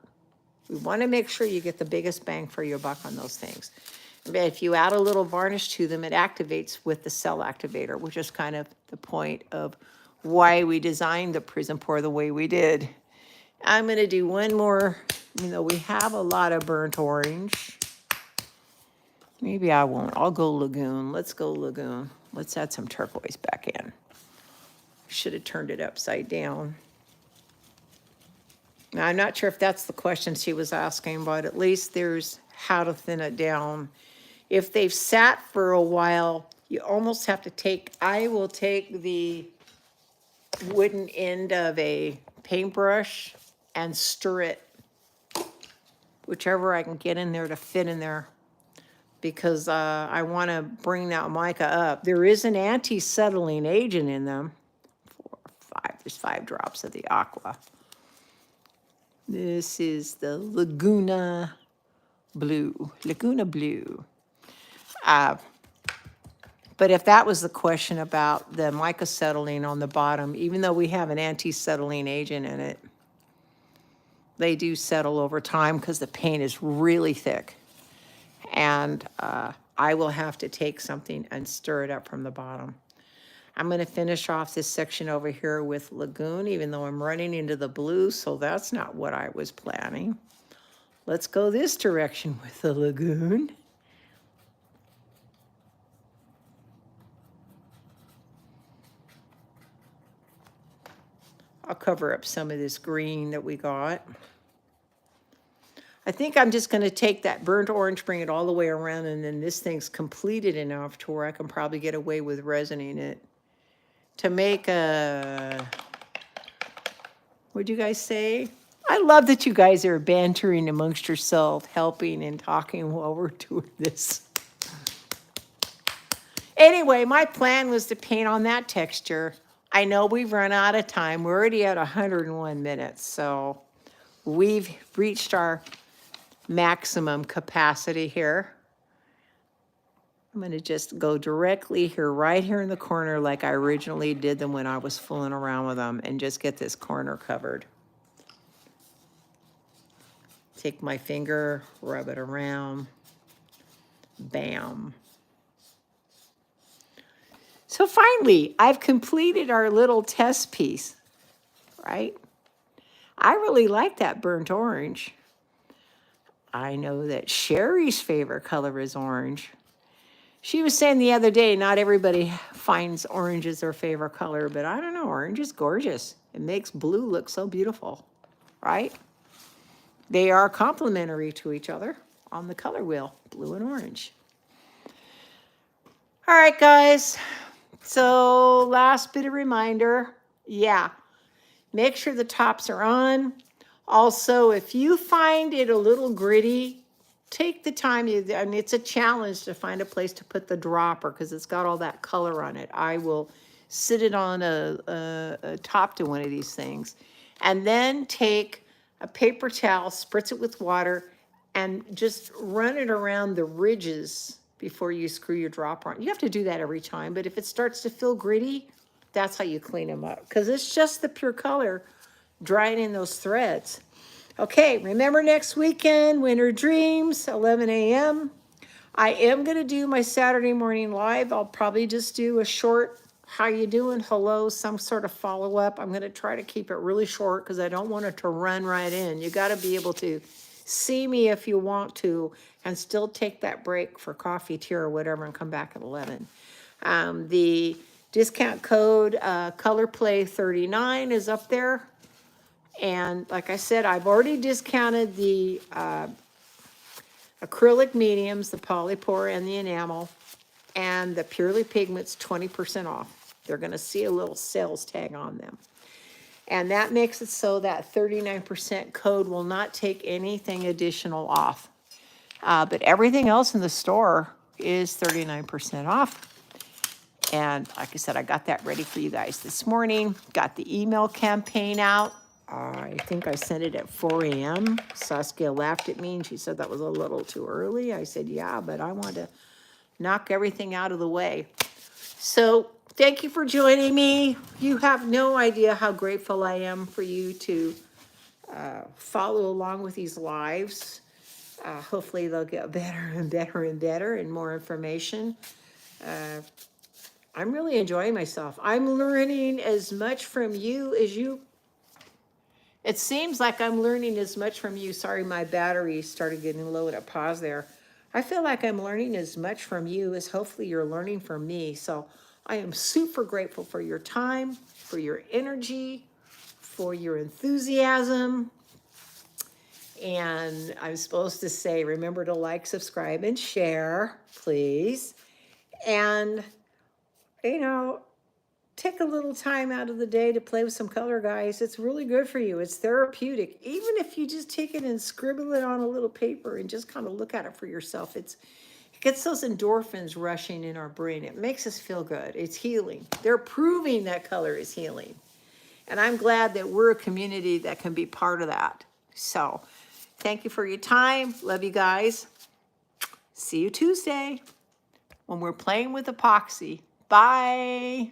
We want to make sure you get the biggest bang for your buck on those things. But if you add a little varnish to them, it activates with the cell activator, which is kind of the point of why we designed the Prison Pour the way we did. I'm going to do one more You know, we have a lot of burnt orange. Maybe I won't. I'll go lagoon. Let's go lagoon. Let's add some turquoise back in. Should have turned it upside down. Now, I'm not sure if that's the question she was asking, but at least there's how to thin it down. If they've sat for a while, you almost have to take, I will take the wooden end of a paintbrush and stir it, whichever I can get in there to fit in there, because I want to bring that mica up. There is an anti-settling agent in them. 4, 5, there's 5 drops of the aqua. This is the Laguna Blue. Laguna Blue. But if that was the question about the mica settling on the bottom, even though we have an anti-settling agent in it, they do settle over time because the paint is really thick. And I will have to take something and stir it up from the bottom. I'm going to finish off this section over here with Lagoon, even though I'm running into the blue, so that's not what I was planning. Let's go this direction with the Lagoon. I'll cover up some of this green that we got. I think I'm just going to take that burnt orange, bring it all the way around, and then this thing's completed enough to where I can probably get away with resining it to make a, what'd you guys say? I love that you guys are bantering amongst yourself, helping and talking while we're doing this. Anyway, my plan was to paint on that texture. I know we've run out of time. We're already at 101 minutes, so we've reached our maximum capacity here. I'm going to just go directly here, right here in the corner like I originally did them when I was fooling around with them, and just get this corner covered. Take my finger, rub it around. Bam. So finally, I've completed our little test piece, right? I really like that burnt orange. I know that Sherry's favorite color is orange. She was saying the other day, not everybody finds orange as their favorite color, but I don't know, orange is gorgeous. It makes blue look so beautiful, right? They are complementary to each other on the color wheel, blue and orange. All right, guys. So last bit of reminder, yeah, make sure the tops are on. Also, if you find it a little gritty, take the time. I mean, it's a challenge to find a place to put the dropper because it's got all that color on it. I will sit it on a top to one of these things, and then take a paper towel, spritz it with water, and just run it around the ridges before you screw your dropper on. You have to do that every time, but if it starts to feel gritty, that's how you clean them up, because it's just the pure color drying in those threads. Okay, remember next weekend, Winter Dreams, 11 a.m. I am going to do my Saturday morning live. I'll probably just do a short, how you doing, hello, some sort of follow-up. I'm going to try to keep it really short because I don't want it to run right in. You got to be able to see me if you want to and still take that break for coffee, tea, or whatever and come back at 11. The discount code ColorPlay 39 is up there. And like I said, I've already discounted the acrylic mediums, the polypore and the enamel, and the purely pigments 20% off. They're going to see a little sales tag on them. And that makes it so that 39% code will not take anything additional off. But everything else in the store is 39% off. And like I said, I got that ready for you guys this morning. Got the email campaign out. I think I sent it at 4 a.m. Saskia laughed at me and she said that was a little too early. I said, yeah, but I want to knock everything out of the way. So thank you for joining me. You have no idea how grateful I am for you to follow along with these lives. Hopefully they'll get better and better and better and more information. I'm really enjoying myself. I'm learning as much from you It seems like I'm learning as much from you. Sorry, my battery started getting low at a pause there. I feel like I'm learning as much from you as hopefully you're learning from me. So I am super grateful for your time, for your energy, for your enthusiasm. And I'm supposed to say, remember to like, subscribe, and share, please. And, you know, take a little time out of the day to play with some color, guys. It's really good for you. It's therapeutic. Even if you just take it and scribble it on a little paper and just kind of look at it for yourself, it gets those endorphins rushing in our brain. It makes us feel good. It's healing. They're proving that color is healing. And I'm glad that we're a community that can be part of that. So thank you for your time. Love you guys. See you Tuesday when we're playing with epoxy. Bye.